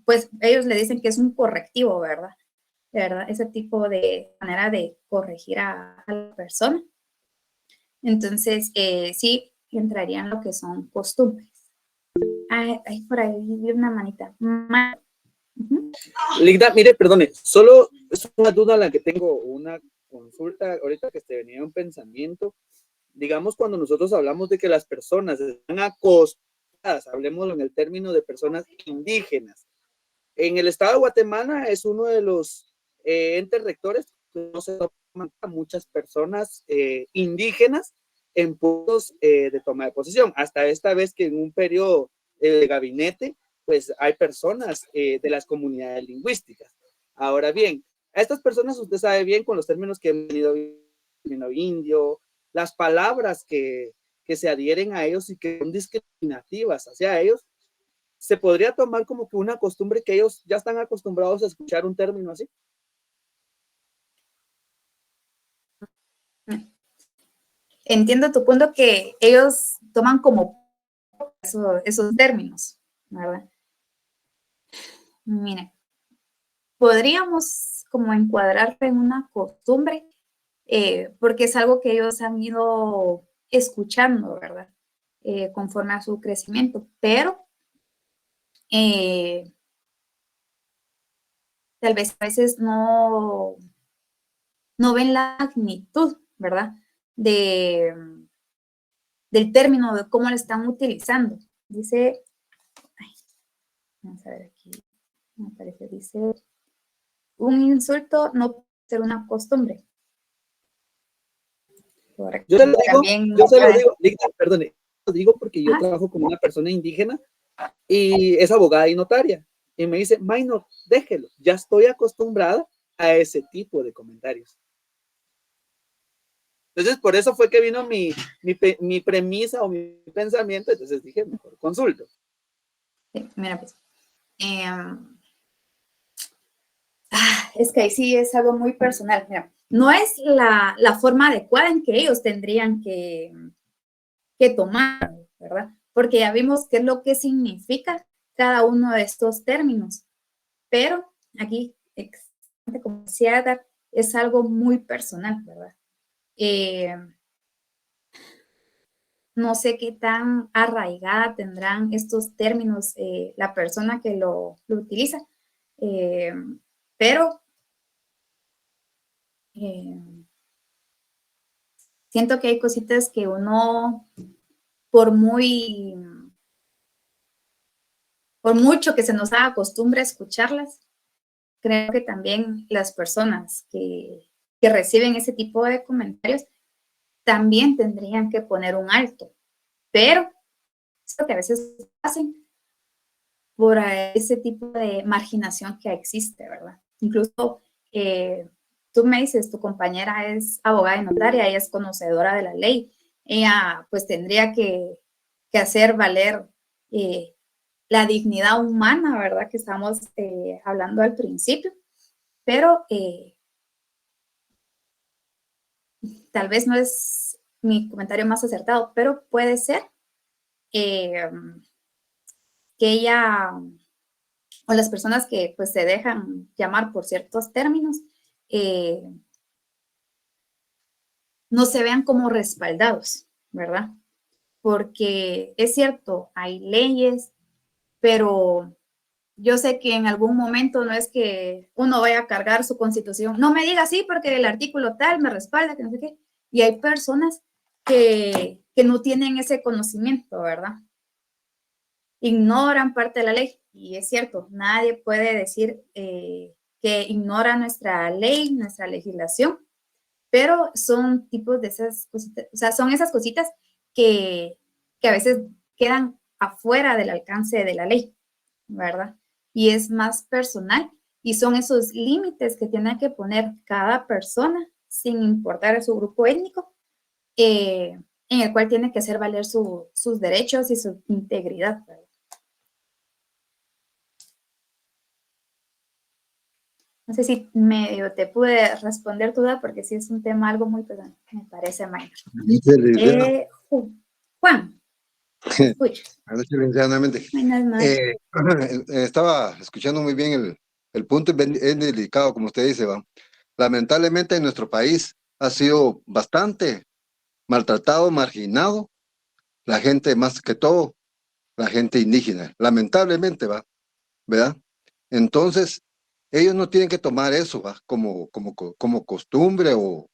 Pues ellos le dicen que es un correctivo, ¿verdad? Ese tipo de manera de corregir a la persona. Entonces, sí, entrarían lo que son costumbres. Ahí por ahí vi una manita. Ujú. Ligda, mire, perdone, solo es una duda la que tengo, una consulta ahorita que te venía un pensamiento. Digamos, cuando nosotros hablamos de que las personas están acostadas, hablemoslo en el término de personas indígenas. En el estado de Guatemala es uno de los entes rectores que no se toman a muchas personas indígenas en puntos de toma de posesión. Hasta esta vez que en un periodo de gabinete, pues hay personas de las comunidades lingüísticas. Ahora bien, a estas personas usted sabe bien con los términos que han venido indio, las palabras que se adhieren a ellos y que son discriminativas hacia ellos, se podría tomar como que una costumbre que ellos ya están acostumbrados a escuchar un término así. Entiendo tu punto que ellos toman como esos términos, ¿verdad? Mire, podríamos como encuadrarlo en una costumbre, porque es algo que ellos han ido escuchando, ¿verdad? Conforme a su crecimiento, pero tal vez a veces no ven la magnitud, ¿verdad? Del término, de cómo lo están utilizando. Dice, vamos a ver aquí, me parece, dice, un insulto no puede ser una costumbre. Correcto. Yo se lo digo, perdone, lo digo porque yo Ajá. trabajo con una persona indígena y es abogada y notaria. Y me dice, Minor, déjelo, ya estoy acostumbrada a ese tipo de comentarios. Entonces, por eso fue que vino mi premisa o mi pensamiento. Entonces dije, mejor consulto. Sí, mira, pues. Es que ahí sí es algo muy personal. Mira, no es la forma adecuada en que ellos tendrían que tomar, ¿verdad? Porque ya vimos qué es lo que significa cada uno de estos términos. Pero aquí, como decía Edgar, es algo muy personal, ¿verdad? No sé qué tan arraigada tendrán estos términos la persona que lo utiliza, pero siento que hay cositas que uno, por mucho que se nos haga costumbre escucharlas, creo que también las personas que reciben ese tipo de comentarios también tendrían que poner un alto, pero es lo que a veces hacen por ese tipo de marginación que existe, ¿verdad? Incluso tú me dices, tu compañera es abogada y notaria, ella es conocedora de la ley, ella pues tendría que hacer valer la dignidad humana, ¿verdad? Que estamos hablando al principio, pero tal vez no es mi comentario más acertado, pero puede ser que ella o las personas que pues se dejan llamar por ciertos términos no se vean como respaldados, ¿verdad? Porque es cierto, hay leyes, pero yo sé que en algún momento no es que uno vaya a cargar su constitución. No me diga así porque el artículo tal me respalda, que no sé qué. Y hay personas que no tienen ese conocimiento, ¿verdad? Ignoran parte de la ley. Y es cierto, nadie puede decir que ignora nuestra ley, nuestra legislación, pero son tipos de esas cositas, o sea, son esas cositas que a veces quedan afuera del alcance de la ley, ¿verdad? Y es más personal y son esos límites que tiene que poner cada persona sin importar su grupo étnico, en el cual tiene que hacer valer sus derechos y su integridad, ¿verdad? No sé si medio te pude responder tu duda, porque sí es un tema algo muy pesado, me parece, Mayra. Juan, escucha. Estaba escuchando muy bien el punto, es delicado, como usted dice, ¿va? Lamentablemente en nuestro país ha sido bastante maltratado, marginado, la gente más que todo la gente indígena, lamentablemente, ¿va? ¿Verdad? Entonces, ellos no tienen que tomar eso, ¿va? Como costumbre o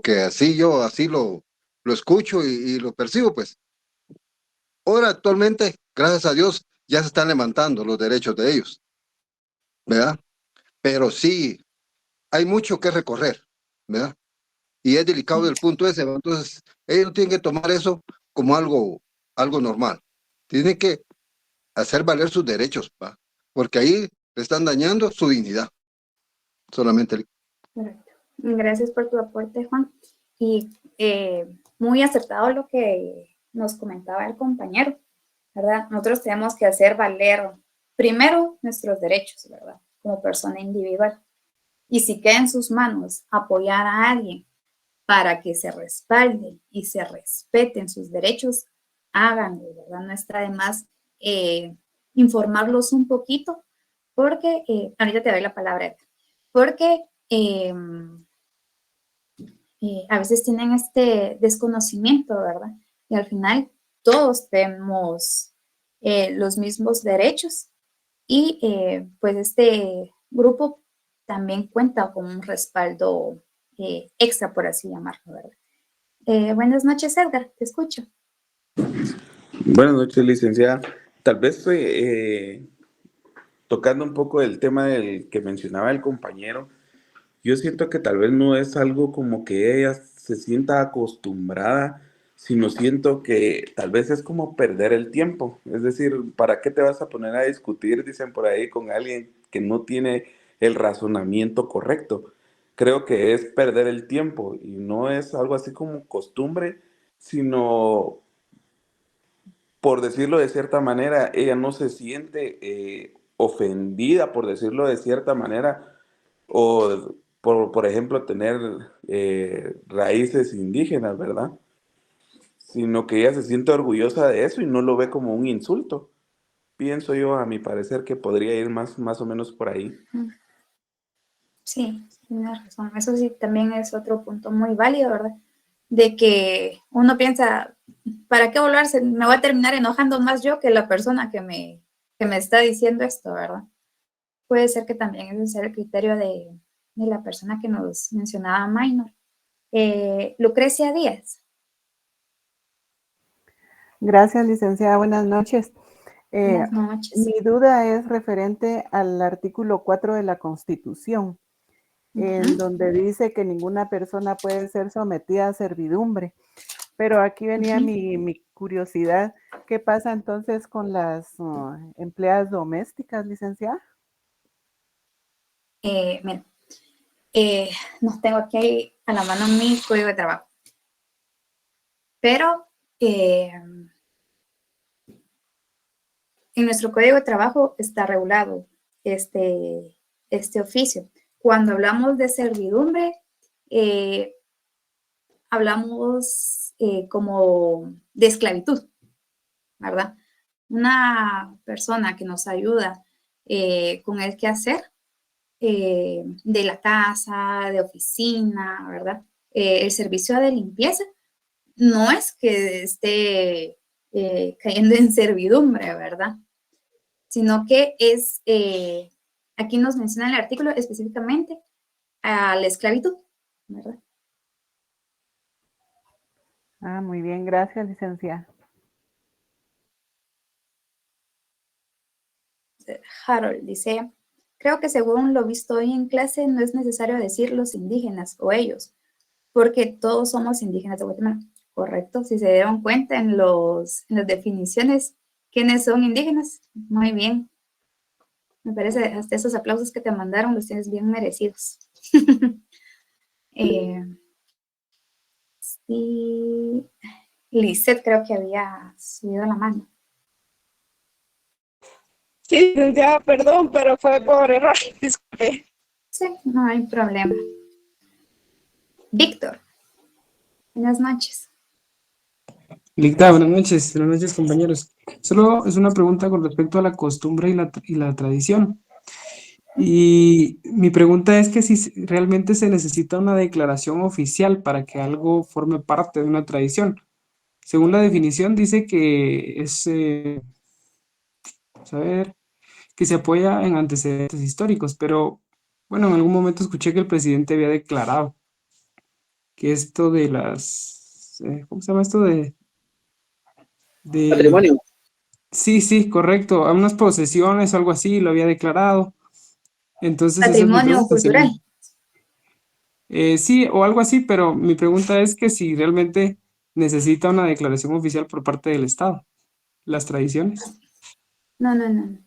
que así yo así lo escucho y lo percibo, pues. Ahora, actualmente, gracias a Dios, ya se están levantando los derechos de ellos, ¿verdad? Pero sí, hay mucho que recorrer, ¿verdad? Y es delicado el punto ese, ¿va? Entonces, ellos no tienen que tomar eso como algo normal. Tienen que hacer valer sus derechos, ¿va? Porque ahí le están dañando su dignidad. Solamente. Correcto. Gracias por tu aporte, Juan. Y muy acertado lo que nos comentaba el compañero, ¿verdad? Nosotros tenemos que hacer valer primero nuestros derechos, ¿verdad? Como persona individual. Y si queda en sus manos apoyar a alguien para que se respalden y se respeten sus derechos, háganlo, ¿verdad? No está de más informarlos un poquito, porque, ahorita te doy la palabra, porque a veces tienen este desconocimiento, ¿verdad? Y al final todos tenemos los mismos derechos y pues este grupo también cuenta con un respaldo extra, por así llamarlo, ¿verdad? Buenas noches, Edgar, te escucho. Buenas noches, licenciada. Tal vez tocando un poco el tema del que mencionaba el compañero, yo siento que tal vez no es algo como que ella se sienta acostumbrada, sino siento que tal vez es como perder el tiempo. Es decir, ¿para qué te vas a poner a discutir, dicen por ahí, con alguien que no tiene el razonamiento correcto? Creo que es perder el tiempo y no es algo así como costumbre, sino, por decirlo de cierta manera, ella no se siente ofendida, por decirlo de cierta manera, o por ejemplo, tener raíces indígenas, ¿verdad? Sino que ella se siente orgullosa de eso y no lo ve como un insulto. Pienso yo, a mi parecer, que podría ir más o menos por ahí. Sí, tienes razón. Eso sí también es otro punto muy válido, ¿verdad? De que uno piensa, ¿para qué volverse? Me voy a terminar enojando más yo que la persona que me está diciendo esto, ¿verdad? Puede ser que también ese sea el criterio de la persona que nos mencionaba Minor. Lucrecia Díaz. Gracias, licenciada. Buenas noches. Buenas noches. Mi duda es referente al artículo 4 de la Constitución, en donde dice que ninguna persona puede ser sometida a servidumbre. Pero aquí venía mi curiosidad. ¿Qué pasa entonces con las empleadas domésticas, licenciada? Mira, no tengo aquí a la mano mi código de trabajo. Pero en nuestro código de trabajo está regulado este oficio. Cuando hablamos de servidumbre, hablamos como de esclavitud, ¿verdad? Una persona que nos ayuda con el quehacer de la casa, de oficina, ¿verdad? El servicio de limpieza no es que esté cayendo en servidumbre, ¿verdad? Sino que es, aquí nos menciona el artículo específicamente a la esclavitud, ¿verdad? Ah, muy bien, gracias, licenciada. Harold dice, creo que según lo visto hoy en clase no es necesario decir los indígenas o ellos, porque todos somos indígenas de Guatemala. Correcto, si se dieron cuenta en las definiciones, ¿quiénes son indígenas? Muy bien. Me parece, hasta esos aplausos que te mandaron los tienes bien merecidos. Sí, Lisette creo que había subido la mano. Sí, licenciada, perdón, pero fue por error. Disculpe. Sí, no hay problema. Víctor, buenas noches. Licta, buenas noches compañeros. Solo es una pregunta con respecto a la costumbre y la tradición. Y mi pregunta es que si realmente se necesita una declaración oficial para que algo forme parte de una tradición. Según la definición dice que es vamos a ver, que se apoya en antecedentes históricos, pero bueno, en algún momento escuché que el presidente había declarado que esto de las, ¿cómo se llama esto? De, Patrimonio. sí, sí, correcto, a unas posesiones o algo así, lo había declarado. Entonces esa es mi Patrimonio pregunta. cultural. Sí, o algo así, pero mi pregunta es que si realmente necesita una declaración oficial por parte del Estado, las tradiciones. No, no, no.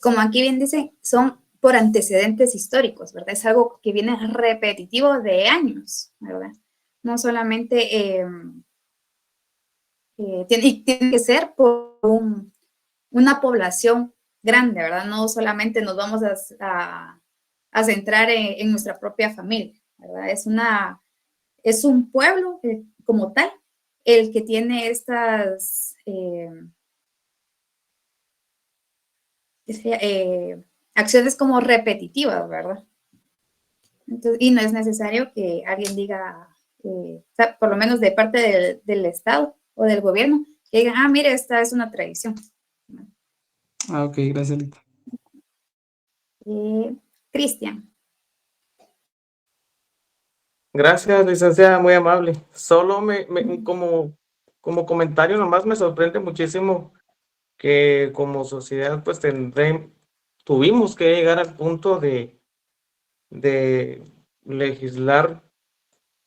Como aquí bien dice, son por antecedentes históricos, ¿verdad? Es algo que viene repetitivo de años, ¿verdad? No solamente tiene que ser por una población grande, ¿verdad? No solamente nos vamos a centrar en nuestra propia familia, ¿verdad? Es un pueblo como tal el que tiene estas acciones como repetitivas, ¿verdad? Entonces, y no es necesario que alguien diga, o sea, por lo menos de parte del Estado o del gobierno, que digan, ah, mire, esta es una tradición. Ah, ok, gracias, Lita. Cristian. Gracias, licenciada, muy amable. Solo como comentario nomás me sorprende muchísimo que como sociedad pues tuvimos que llegar al punto de legislar,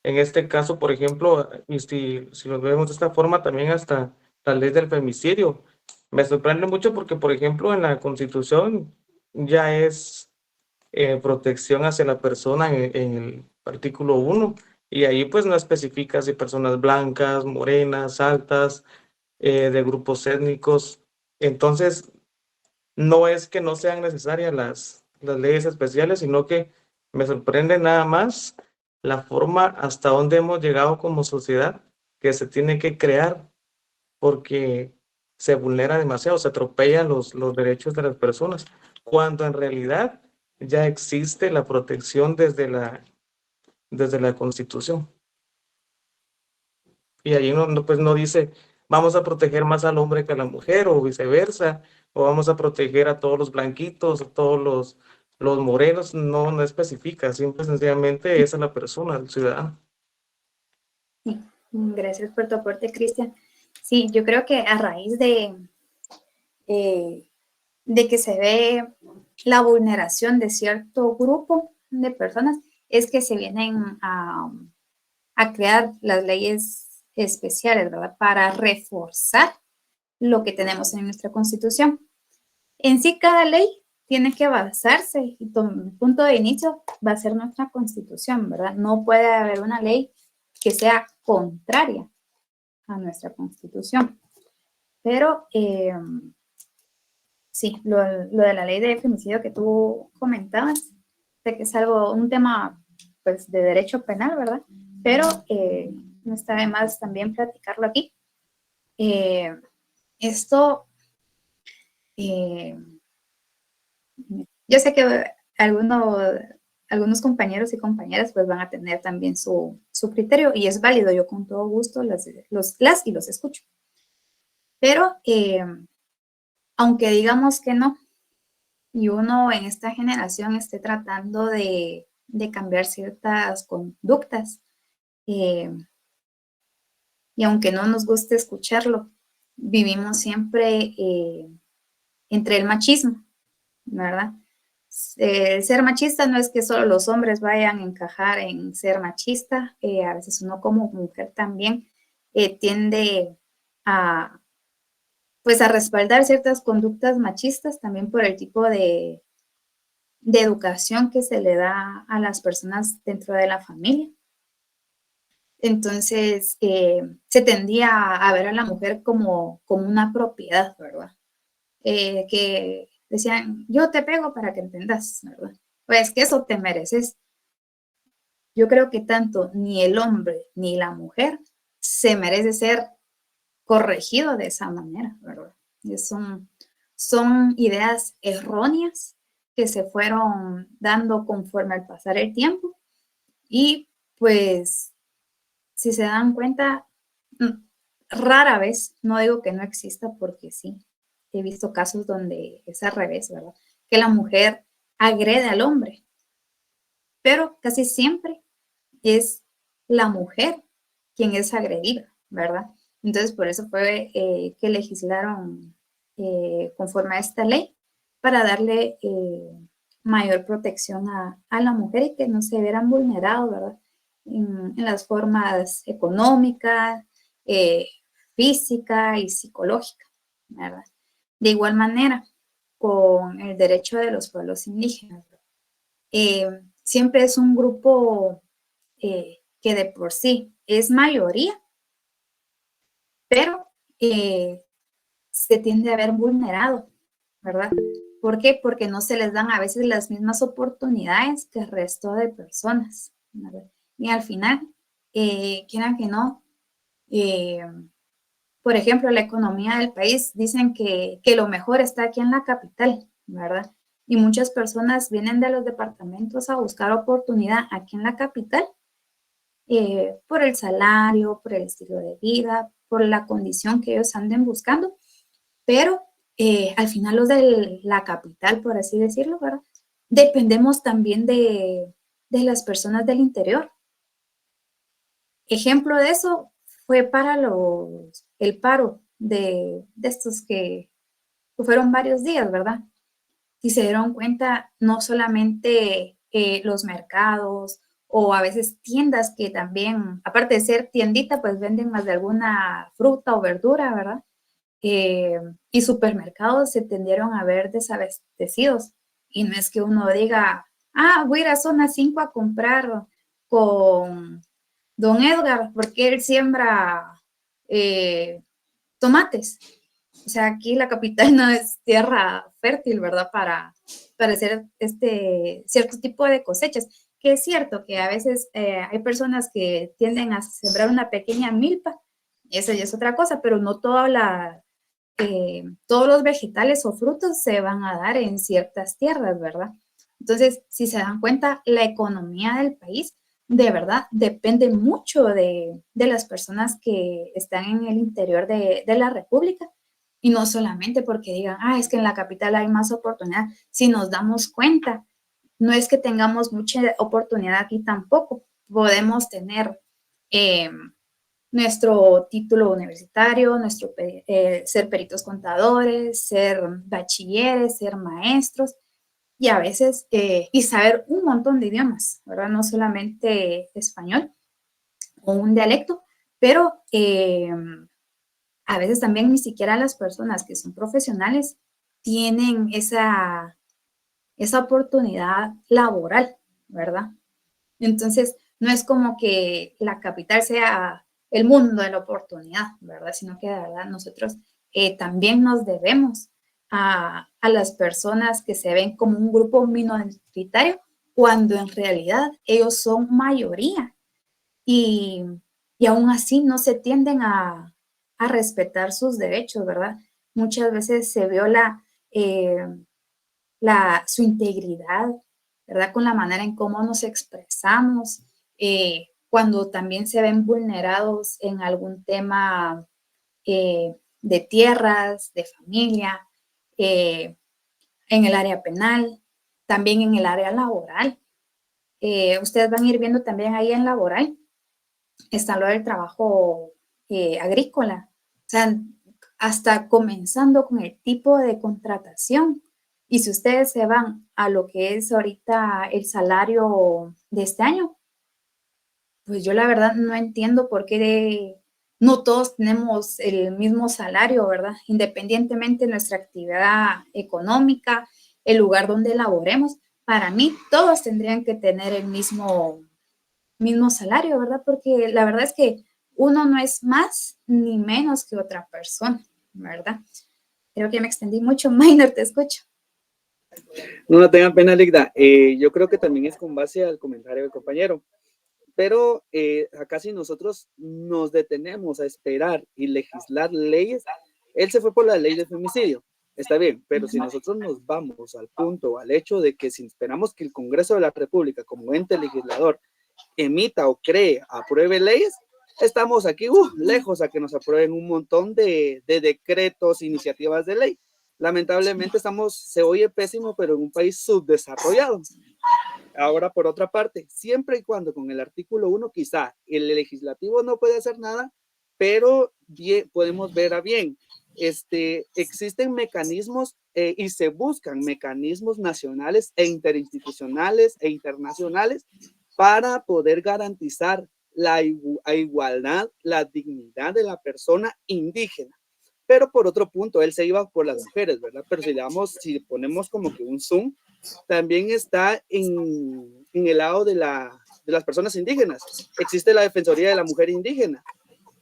en este caso, por ejemplo, y si lo vemos de esta forma, también hasta la ley del femicidio. Me sorprende mucho porque, por ejemplo, en la Constitución ya es protección hacia la persona en el artículo 1, y ahí pues no especifica si personas blancas, morenas, altas, de grupos étnicos. Entonces, no es que no sean necesarias las leyes especiales, sino que me sorprende nada más la forma hasta donde hemos llegado como sociedad, que se tiene que crear porque se vulnera demasiado, se atropellan los derechos de las personas, cuando en realidad ya existe la protección desde la Constitución. Y ahí pues no dice, vamos a proteger más al hombre que a la mujer, o viceversa, o vamos a proteger a todos los blanquitos, a todos los morenos, no especifica, simple y sencillamente es a la persona, al ciudadano. Sí, gracias por tu aporte, Cristian. Sí, yo creo que a raíz de que se ve la vulneración de cierto grupo de personas, es que se vienen a crear las leyes especiales, ¿verdad? Para reforzar lo que tenemos en nuestra Constitución. En sí, cada ley tiene que basarse y el punto de inicio va a ser nuestra Constitución, ¿verdad? No puede haber una ley que sea contraria a nuestra Constitución. Pero sí, lo de la ley de femicidio que tú comentabas, sé que es un tema pues de derecho penal, ¿verdad? Pero no está de más también platicarlo aquí. Esto, yo sé que algunos compañeros y compañeras pues van a tener también su criterio y es válido, yo con todo gusto las y los escucho. Pero aunque digamos que no, y uno en esta generación esté tratando de cambiar ciertas conductas, y aunque no nos guste escucharlo, vivimos siempre entre el machismo, ¿verdad? Ser machista no es que solo los hombres vayan a encajar en ser machista, a veces uno como mujer también tiende a pues a respaldar ciertas conductas machistas también por el tipo de educación que se le da a las personas dentro de la familia. Entonces, se tendía a ver a la mujer como una propiedad, ¿verdad? Que decían, yo te pego para que entendas, ¿verdad? Pues que eso te mereces. Yo creo que tanto ni el hombre ni la mujer se merece ser corregido de esa manera, ¿verdad? Y son ideas erróneas que se fueron dando conforme al pasar el tiempo y pues si se dan cuenta, rara vez, no digo que no exista porque sí, he visto casos donde es al revés, ¿verdad? Que la mujer agrede al hombre, pero casi siempre es la mujer quien es agredida, ¿verdad? Entonces, por eso fue que legislaron conforme a esta ley para darle mayor protección a la mujer y que no se vieran vulnerados, ¿verdad? En las formas económicas, física y psicológica, ¿verdad? De igual manera, con el derecho de los pueblos indígenas, siempre es un grupo que de por sí es mayoría, pero se tiende a ver vulnerado, ¿verdad? ¿Por qué? Porque no se les dan a veces las mismas oportunidades que el resto de personas, ¿verdad? Y al final, quieran que no, por ejemplo, la economía del país, dicen que lo mejor está aquí en la capital, ¿verdad? Y muchas personas vienen de los departamentos a buscar oportunidad aquí en la capital por el salario, por el estilo de vida, por la condición que ellos anden buscando, pero al final los de la capital, por así decirlo, ¿verdad? Dependemos también de las personas del interior. Ejemplo de eso fue para el paro de estos que fueron varios días, ¿verdad? Si se dieron cuenta, no solamente los mercados o a veces tiendas que también, aparte de ser tiendita, pues venden más de alguna fruta o verdura, ¿verdad? Y supermercados se tendieron a ver desabastecidos. Y no es que uno diga, voy a ir a zona 5 a comprar con don Edgar, porque él siembra tomates. O sea, aquí la capital no es tierra fértil, ¿verdad? Para hacer cierto tipo de cosechas. Que es cierto que a veces hay personas que tienden a sembrar una pequeña milpa, esa ya es otra cosa, pero no todos los vegetales o frutos se van a dar en ciertas tierras, ¿verdad? Entonces, si se dan cuenta, la economía del país de verdad depende mucho de las personas que están en el interior de la República. Y no solamente porque digan, es que en la capital hay más oportunidad. Si nos damos cuenta, no es que tengamos mucha oportunidad aquí tampoco. Podemos tener nuestro título universitario, ser peritos contadores, ser bachilleres, ser maestros, y a veces, y saber un montón de idiomas, ¿verdad? No solamente español o un dialecto, pero a veces también ni siquiera las personas que son profesionales tienen esa oportunidad laboral, ¿verdad? Entonces, no es como que la capital sea el mundo de la oportunidad, ¿verdad? Sino que de verdad nosotros también nos debemos a las personas que se ven como un grupo minoritario cuando en realidad ellos son mayoría y aún así no se tienden a respetar sus derechos, ¿verdad? Muchas veces se viola su integridad, ¿verdad? Con la manera en cómo nos expresamos, cuando también se ven vulnerados en algún tema de tierras, de familia, en el área penal, también en el área laboral. Ustedes van a ir viendo también ahí en laboral, está lo del trabajo agrícola, o sea, hasta comenzando con el tipo de contratación. Y si ustedes se van a lo que es ahorita el salario de este año, pues yo la verdad no entiendo por qué no todos tenemos el mismo salario, ¿verdad? Independientemente de nuestra actividad económica, el lugar donde laboremos, para mí todos tendrían que tener el mismo salario, ¿verdad? Porque la verdad es que uno no es más ni menos que otra persona, ¿verdad? Creo que me extendí mucho. Maynard, te escucho. No tengan pena, Ligda. Yo creo que también es con base al comentario del compañero. Pero acá si nosotros nos detenemos a esperar y legislar leyes, él se fue por la ley de femicidio, está bien, pero si nosotros nos vamos al punto, al hecho de que si esperamos que el Congreso de la República como ente legislador emita o cree, apruebe leyes, estamos aquí lejos a que nos aprueben un montón de decretos, iniciativas de ley. Lamentablemente se oye pésimo, pero en un país subdesarrollado. Ahora, por otra parte, siempre y cuando con el artículo 1, quizá el legislativo no puede hacer nada, pero bien, podemos ver a bien. Existen mecanismos y se buscan mecanismos nacionales e interinstitucionales e internacionales para poder garantizar la igualdad, la dignidad de la persona indígena. Pero por otro punto, él se iba por las mujeres, ¿verdad? Pero si ponemos como que un zoom, también está en el lado de las personas indígenas. Existe la Defensoría de la Mujer Indígena.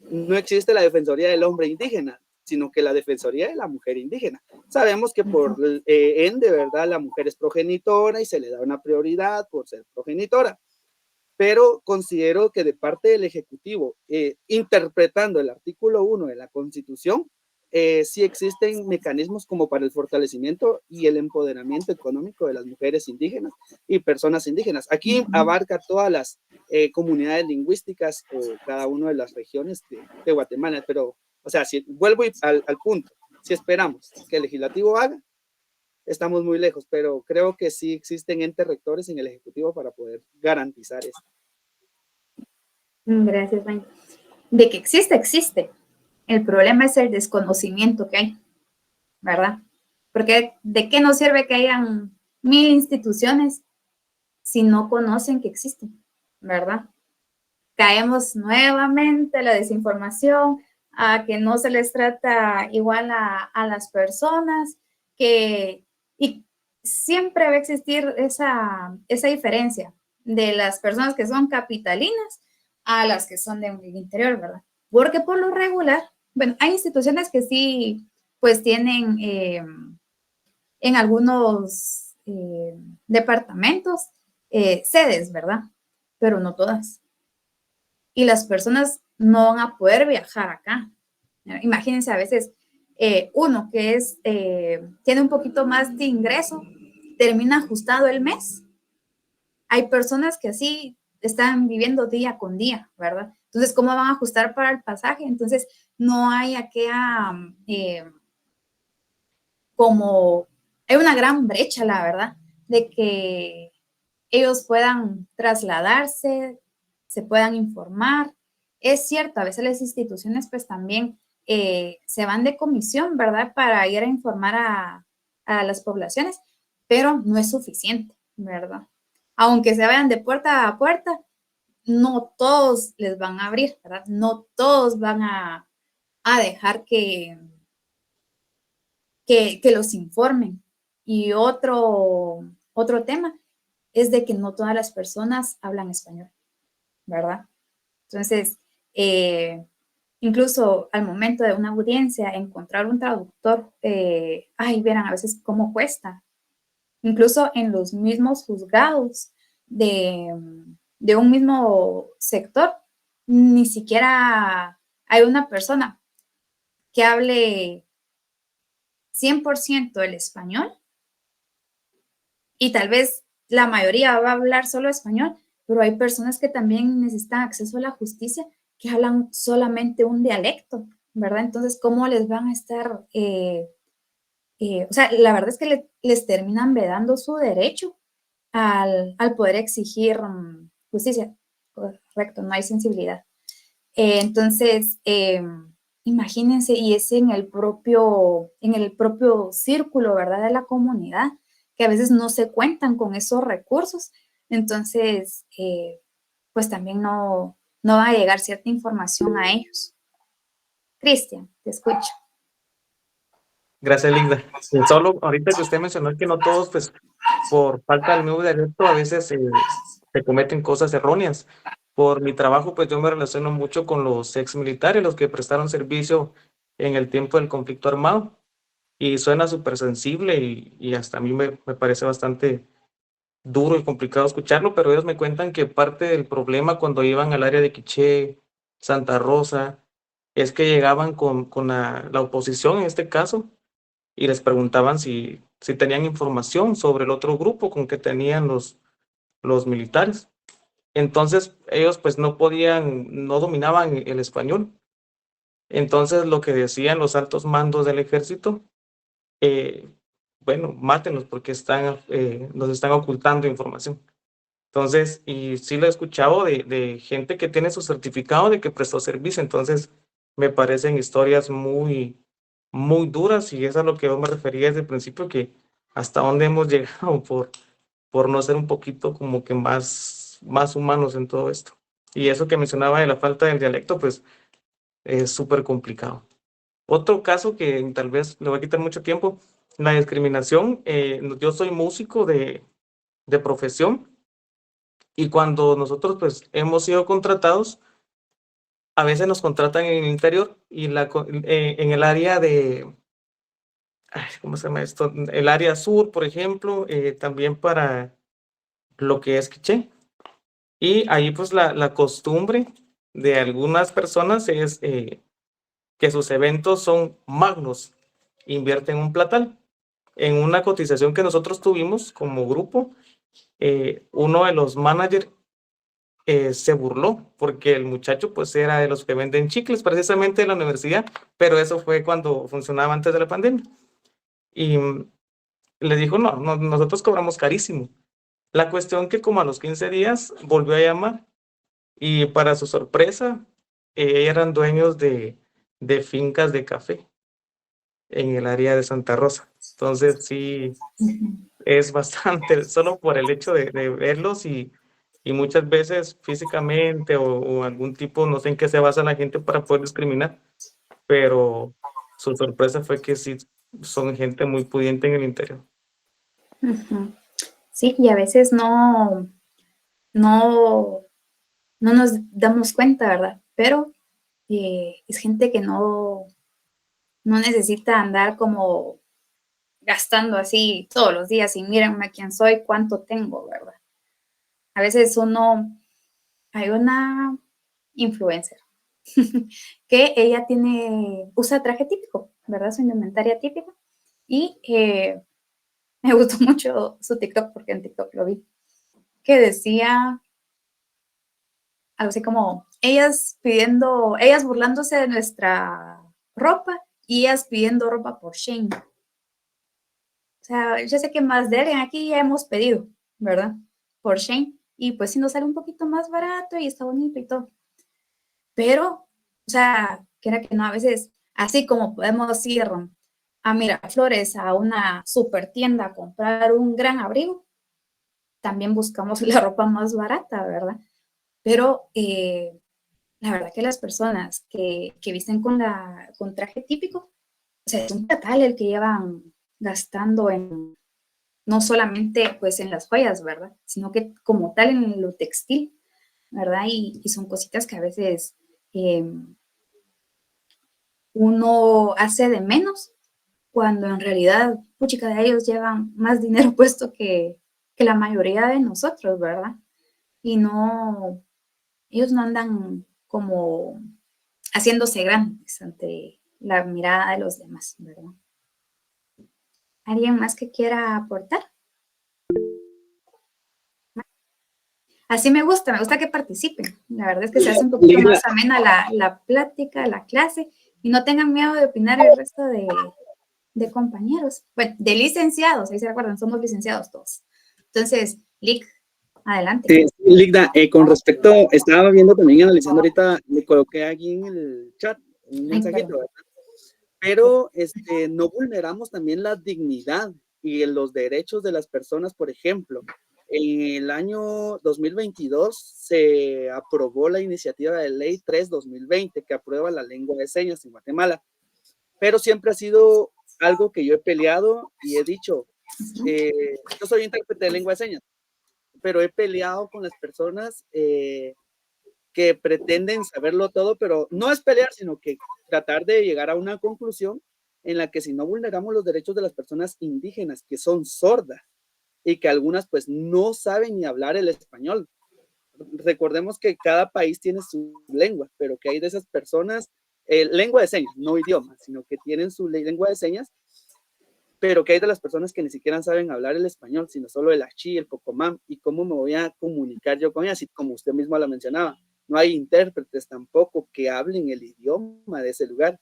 No existe la Defensoría del Hombre Indígena, sino que la Defensoría de la Mujer Indígena. Sabemos que por ende, ¿verdad? La mujer es progenitora y se le da una prioridad por ser progenitora. Pero considero que de parte del Ejecutivo, interpretando el artículo 1 de la Constitución, sí existen mecanismos como para el fortalecimiento y el empoderamiento económico de las mujeres indígenas y personas indígenas. Aquí abarca todas las comunidades lingüísticas o cada una de las regiones de Guatemala, pero, o sea, si vuelvo al punto, si esperamos que el legislativo haga, estamos muy lejos, pero creo que sí existen entes rectores en el Ejecutivo para poder garantizar eso. Gracias, May. De que existe, existe. El problema es el desconocimiento que hay, ¿verdad? Porque ¿de qué nos sirve que hayan 1000 instituciones si no conocen que existen, ¿verdad? Caemos nuevamente a la desinformación, a que no se les trata igual a las personas, y siempre va a existir esa diferencia de las personas que son capitalinas a las que son del interior, ¿verdad? Porque por lo regular, bueno, hay instituciones que sí, pues tienen en algunos departamentos sedes, ¿verdad? Pero no todas. Y las personas no van a poder viajar acá. Imagínense a veces uno que tiene un poquito más de ingreso, termina ajustado el mes. Hay personas que así están viviendo día con día, ¿verdad? Entonces, ¿cómo van a ajustar para el pasaje? Entonces, no hay aquella, hay una gran brecha, la verdad, de que ellos puedan trasladarse, se puedan informar. Es cierto, a veces las instituciones pues también se van de comisión, ¿verdad? Para ir a informar a las poblaciones, pero no es suficiente, ¿verdad? Aunque se vayan de puerta a puerta, no todos les van a abrir, ¿verdad? No todos van a dejar que los informen. Y otro tema es de que no todas las personas hablan español, ¿verdad? Entonces, incluso al momento de una audiencia, encontrar un traductor, verán a veces cómo cuesta. Incluso en los mismos juzgados de un mismo sector, ni siquiera hay una persona que hable 100% el español, y tal vez la mayoría va a hablar solo español, pero hay personas que también necesitan acceso a la justicia que hablan solamente un dialecto, ¿verdad? Entonces, ¿cómo les van a estar? O sea, la verdad es que les terminan vedando su derecho al poder exigir justicia. Correcto, no hay sensibilidad. Entonces, imagínense, y es en el propio círculo, ¿verdad? De la comunidad, que a veces no se cuentan con esos recursos. Entonces, pues también no va a llegar cierta información a ellos. Cristian, te escucho. Gracias, Linda. Solo ahorita que usted mencionó que no todos, pues, por falta del nuevo derecho, a veces se cometen cosas erróneas. Por mi trabajo, pues yo me relaciono mucho con los ex militares, los que prestaron servicio en el tiempo del conflicto armado. Y suena súper sensible y hasta a mí me parece bastante duro y complicado escucharlo, pero ellos me cuentan que parte del problema cuando iban al área de Quiché, Santa Rosa, es que llegaban con la oposición en este caso y les preguntaban si tenían información sobre el otro grupo con que tenían los militares. Entonces ellos pues no dominaban el español. Entonces lo que decían los altos mandos del ejército bueno, mátenlos porque nos están ocultando información. Entonces, y sí lo he escuchado de gente que tiene su certificado de que prestó servicio. Entonces, me parecen historias muy, muy duras, y eso es a lo que yo me refería desde el principio, que hasta dónde hemos llegado por no ser un poquito como que más humanos en todo esto. Y eso que mencionaba de la falta del dialecto, pues es súper complicado. Otro caso que tal vez le va a quitar mucho tiempo, la discriminación. Yo soy músico de profesión, y cuando nosotros pues hemos sido contratados, a veces nos contratan en el interior y en el área de, ¿cómo se llama esto? El área sur, por ejemplo, también para lo que es Quiché. Y ahí pues la costumbre de algunas personas es que sus eventos son magnos, invierten un platal. En una cotización que nosotros tuvimos como grupo, uno de los managers se burló porque el muchacho pues era de los que venden chicles precisamente en la universidad, pero eso fue cuando funcionaba antes de la pandemia. Y le dijo, no, nosotros cobramos carísimo. La cuestión que como a los 15 días volvió a llamar, y para su sorpresa, eran dueños de fincas de café en el área de Santa Rosa. Entonces sí, es bastante, solo por el hecho de verlos, y muchas veces físicamente o algún tipo, no sé en qué se basa la gente para poder discriminar, pero su sorpresa fue que sí son gente muy pudiente en el interior. Ujú. Sí, y a veces no nos damos cuenta, ¿verdad? Pero es gente que no necesita andar como gastando así todos los días y mírenme quién soy, cuánto tengo, ¿verdad? A veces hay una influencer que ella usa traje típico, ¿verdad? Su indumentaria típica. Y me gustó mucho su TikTok, porque en TikTok lo vi, que decía algo así como, ellas burlándose de nuestra ropa y ellas pidiendo ropa por Shein. O sea, yo sé que más de alguien aquí ya hemos pedido, ¿verdad? Por Shein. Y pues sí nos sale un poquito más barato y está bonito y todo. Pero, o sea, quiera que no, a veces, así como podemos ir a Miraflores, a una super tienda a comprar un gran abrigo, también buscamos la ropa más barata, ¿verdad? Pero la verdad que las personas que visten con traje típico, o sea, es un total el que llevan gastando no solamente pues en las joyas, ¿verdad? Sino que como tal en lo textil, ¿verdad? Y son cositas que a veces uno hace de menos, cuando en realidad, puchica, de ellos llevan más dinero puesto que la mayoría de nosotros, ¿verdad? Y ellos no andan como haciéndose grandes ante la mirada de los demás, ¿verdad? ¿Alguien más que quiera aportar? Así me gusta que participen. La verdad es que se hace un poquito más amena la plática, la clase, y no tengan miedo de opinar el resto de compañeros. Bueno, de licenciados, ahí se acuerdan, somos licenciados todos. Entonces, Lick, adelante. Sí, Ligda, con respecto, estaba viendo también, analizando ahorita, le coloqué aquí en el chat un mensajito, ¿verdad? Pero no vulneramos también la dignidad y los derechos de las personas. Por ejemplo, en el año 2022 se aprobó la iniciativa de ley 3/2020 que aprueba la lengua de señas en Guatemala, pero siempre ha sido algo que yo he peleado y he dicho, yo soy intérprete de lengua de señas, pero he peleado con las personas que pretenden saberlo todo, pero no es pelear, sino que tratar de llegar a una conclusión en la que si no vulneramos los derechos de las personas indígenas, que son sordas, y que algunas pues no saben ni hablar el español. Recordemos que cada país tiene su lengua, pero que hay de esas personas, lengua de señas, no idioma, sino que tienen su lengua de señas, pero que hay de las personas que ni siquiera saben hablar el español, sino solo el achí, el pocomam, y cómo me voy a comunicar yo con ellas, y como usted mismo la mencionaba, no hay intérpretes tampoco que hablen el idioma de ese lugar,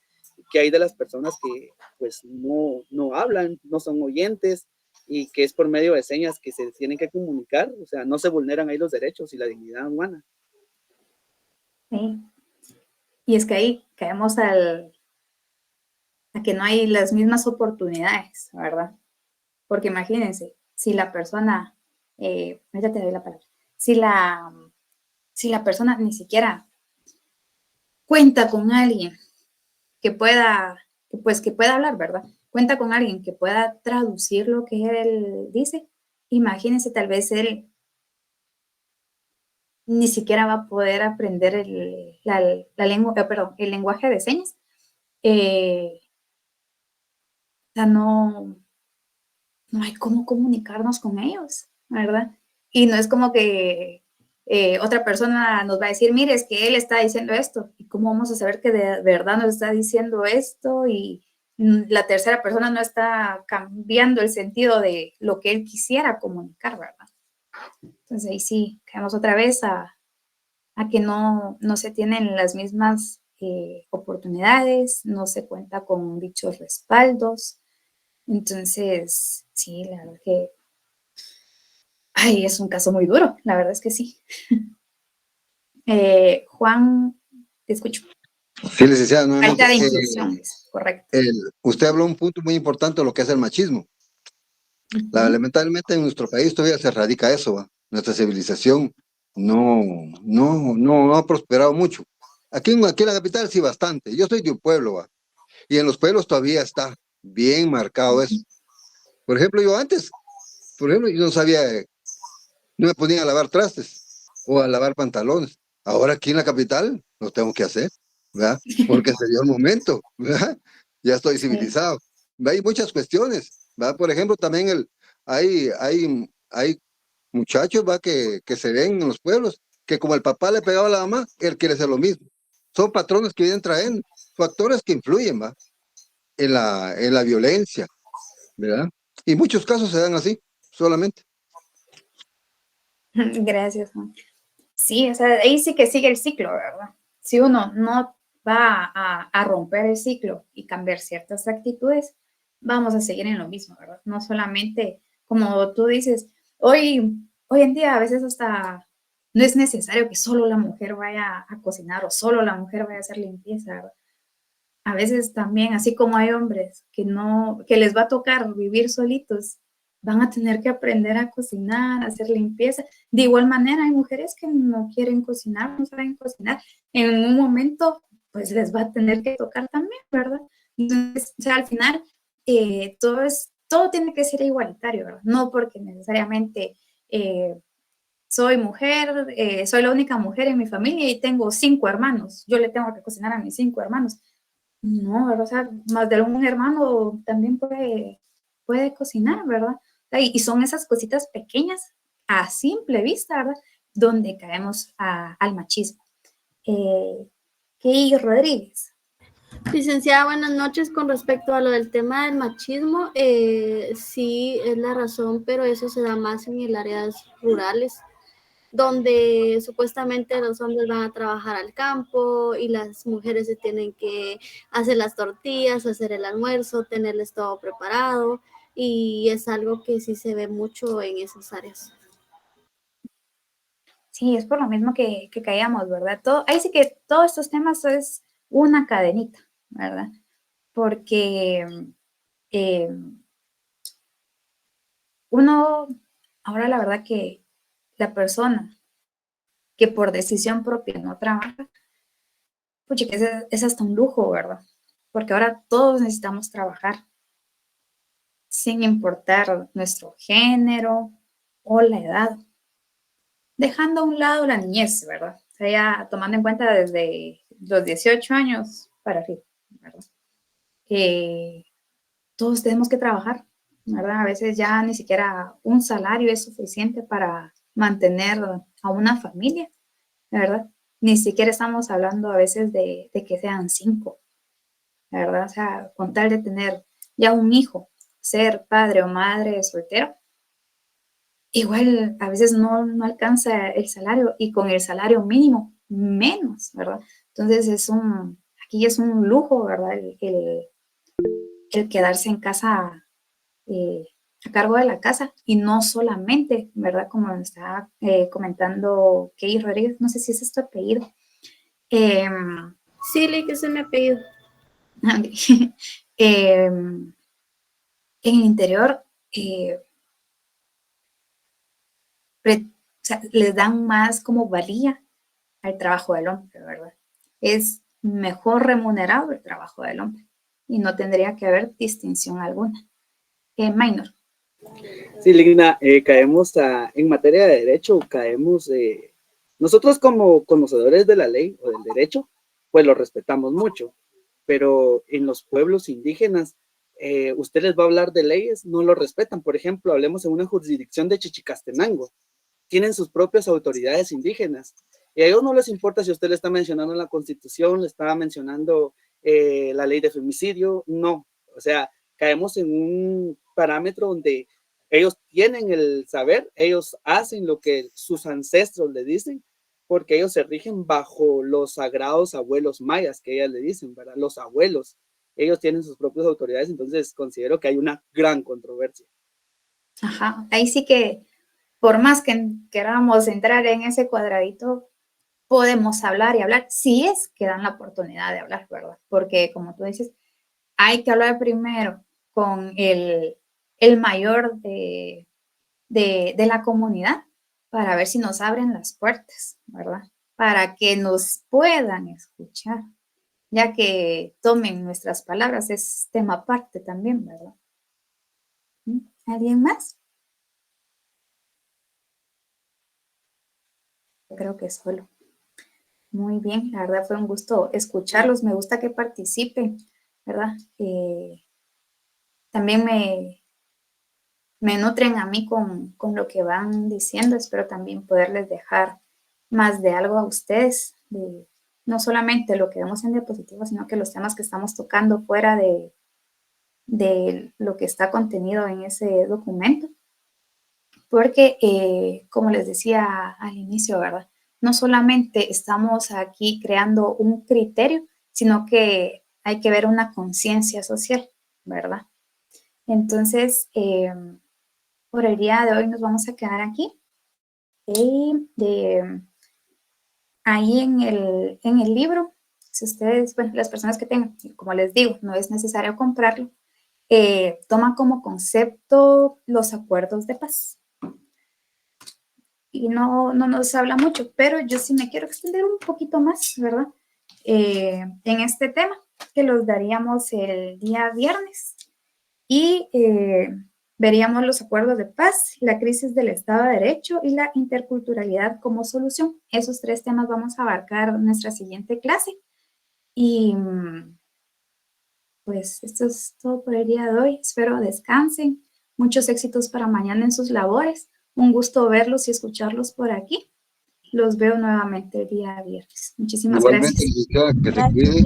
qué hay de las personas que pues no hablan, no son oyentes, y que es por medio de señas que se tienen que comunicar, o sea, no se vulneran ahí los derechos y la dignidad humana. Sí. Y es que ahí caemos a que no hay las mismas oportunidades, ¿verdad? Porque imagínense, si la persona, ya te doy la palabra, si la persona ni siquiera cuenta con alguien que pueda hablar, ¿verdad? Cuenta con alguien que pueda traducir lo que él dice. Imagínense, tal vez él ni siquiera va a poder aprender la lengua, perdón, el lenguaje de señas. O sea, no hay cómo comunicarnos con ellos, ¿verdad? Y no es como que otra persona nos va a decir, mire, es que él está diciendo esto, y cómo vamos a saber que de verdad nos está diciendo esto, y la tercera persona no está cambiando el sentido de lo que él quisiera comunicar, ¿verdad? Entonces ahí sí, caemos otra vez a que no se tienen las mismas oportunidades, no se cuenta con dichos respaldos. Entonces, sí, la verdad que es un caso muy duro, la verdad es que sí. Juan, te escucho. Sí, licenciada, nuevamente. Falta de inclusiones, correcto. Usted habló un punto muy importante de lo que es el machismo. Lamentablemente en nuestro país todavía se radica eso, ¿va? Nuestra civilización no ha prosperado mucho. Aquí en la capital sí bastante. Yo soy de un pueblo, ¿va? Y en los pueblos todavía está bien marcado eso. Por ejemplo, yo no sabía, no me ponía a lavar trastes o a lavar pantalones. Ahora aquí en la capital lo tengo que hacer, ¿verdad? Porque se dio el momento, ¿verdad? Ya estoy civilizado. Hay muchas cuestiones, ¿verdad? Por ejemplo, también hay muchachos, ¿va? Que se ven en los pueblos, que como el papá le pegaba a la mamá, él quiere hacer lo mismo. Son patrones que vienen trayendo, factores que influyen, ¿va? En la violencia, ¿verdad? Y muchos casos se dan así, solamente. Gracias, Juan. Sí, o sea, ahí sí que sigue el ciclo, ¿verdad? Si uno no va a romper el ciclo y cambiar ciertas actitudes, vamos a seguir en lo mismo, ¿verdad? No solamente, como tú dices, hoy en día a veces hasta no es necesario que solo la mujer vaya a cocinar o solo la mujer vaya a hacer limpieza, ¿verdad? A veces también, así como hay hombres que les va a tocar vivir solitos, van a tener que aprender a cocinar, a hacer limpieza. De igual manera, hay mujeres que no quieren cocinar, no saben cocinar. En un momento, pues les va a tener que tocar también, ¿verdad? Entonces, o sea, al final, todo tiene que ser igualitario, ¿verdad? No porque necesariamente soy mujer, soy la única mujer en mi familia y tengo 5 hermanos. Yo le tengo que cocinar a mis 5 hermanos. No, ¿verdad? O sea, más de un hermano también puede cocinar, ¿verdad? Y son esas cositas pequeñas a simple vista, ¿verdad? Donde caemos al machismo. Key Rodríguez. Licenciada, buenas noches. Con respecto a lo del tema del machismo, sí es la razón, pero eso se da más en el áreas rurales, donde supuestamente los hombres van a trabajar al campo y las mujeres se tienen que hacer las tortillas, hacer el almuerzo, tenerles todo preparado, y es algo que sí se ve mucho en esas áreas. Sí, es por lo mismo que caíamos, ¿verdad? Ahí sí que todos estos temas es una cadenita, ¿verdad? Porque ahora la verdad que la persona que por decisión propia no trabaja, pues que es hasta un lujo, ¿verdad? Porque ahora todos necesitamos trabajar, sin importar nuestro género o la edad, dejando a un lado la niñez, ¿verdad? O sea, ya tomando en cuenta desde los 18 años para arriba, ¿verdad? Todos tenemos que trabajar, ¿verdad? A veces ya ni siquiera un salario es suficiente para mantener a una familia, ¿verdad? Ni siquiera estamos hablando a veces de que sean 5, ¿verdad? O sea, con tal de tener ya un hijo, ser padre o madre soltero, igual a veces no alcanza el salario, y con el salario mínimo menos, ¿verdad? Entonces aquí es un lujo, ¿verdad? El quedarse en casa, a cargo de la casa, y no solamente, ¿verdad? Como me estaba comentando Key Rodríguez, no sé si es tu apellido. Sí, que ese es mi apellido. En el interior, o sea, les dan más como valía al trabajo del hombre, ¿verdad? Es mejor remunerado el trabajo del hombre y no tendría que haber distinción alguna. Minor. Sí, Ligna, caemos en materia de derecho, caemos, nosotros como conocedores de la ley o del derecho, pues lo respetamos mucho, pero en los pueblos indígenas, usted les va a hablar de leyes, no lo respetan. Por ejemplo, hablemos en una jurisdicción de Chichicastenango, tienen sus propias autoridades indígenas, y a ellos no les importa si usted le está mencionando la Constitución, le está mencionando la ley de femicidio, no, o sea, caemos en un parámetro donde ellos tienen el saber, ellos hacen lo que sus ancestros le dicen, porque ellos se rigen bajo los sagrados abuelos mayas, que ellas le dicen, ¿verdad? Los abuelos, ellos tienen sus propias autoridades, entonces considero que hay una gran controversia. Ajá, ahí sí que por más que queramos entrar en ese cuadradito, podemos hablar y hablar, si es que dan la oportunidad de hablar, ¿verdad? Porque como tú dices, hay que hablar primero con el mayor de la comunidad para ver si nos abren las puertas, ¿verdad? Para que nos puedan escuchar, ya que tomen nuestras palabras, es tema aparte también, ¿verdad? ¿Alguien más? Yo creo que solo. Muy bien, la verdad fue un gusto escucharlos, me gusta que participen, ¿verdad? También me nutren a mí con lo que van diciendo, espero también poderles dejar más de algo a ustedes, no solamente lo que vemos en diapositivas, sino que los temas que estamos tocando fuera de lo que está contenido en ese documento, porque como les decía al inicio, ¿verdad? No solamente estamos aquí creando un criterio, sino que hay que ver una conciencia social, ¿verdad? Entonces, por el día de hoy nos vamos a quedar aquí. Ahí en el libro, si ustedes, bueno, las personas que tengan, como les digo, no es necesario comprarlo, toman como concepto los acuerdos de paz. Y no nos habla mucho, pero yo sí me quiero extender un poquito más, ¿verdad? En este tema, que los daríamos el día viernes. Y veríamos los acuerdos de paz, la crisis del Estado de Derecho y la interculturalidad como solución. Esos 3 temas vamos a abarcar en nuestra siguiente clase. Y pues esto es todo por el día de hoy. Espero descansen. Muchos éxitos para mañana en sus labores. Un gusto verlos y escucharlos por aquí. Los veo nuevamente el día viernes. Muchísimas Igualmente, gracias. licenciada, que se cuide.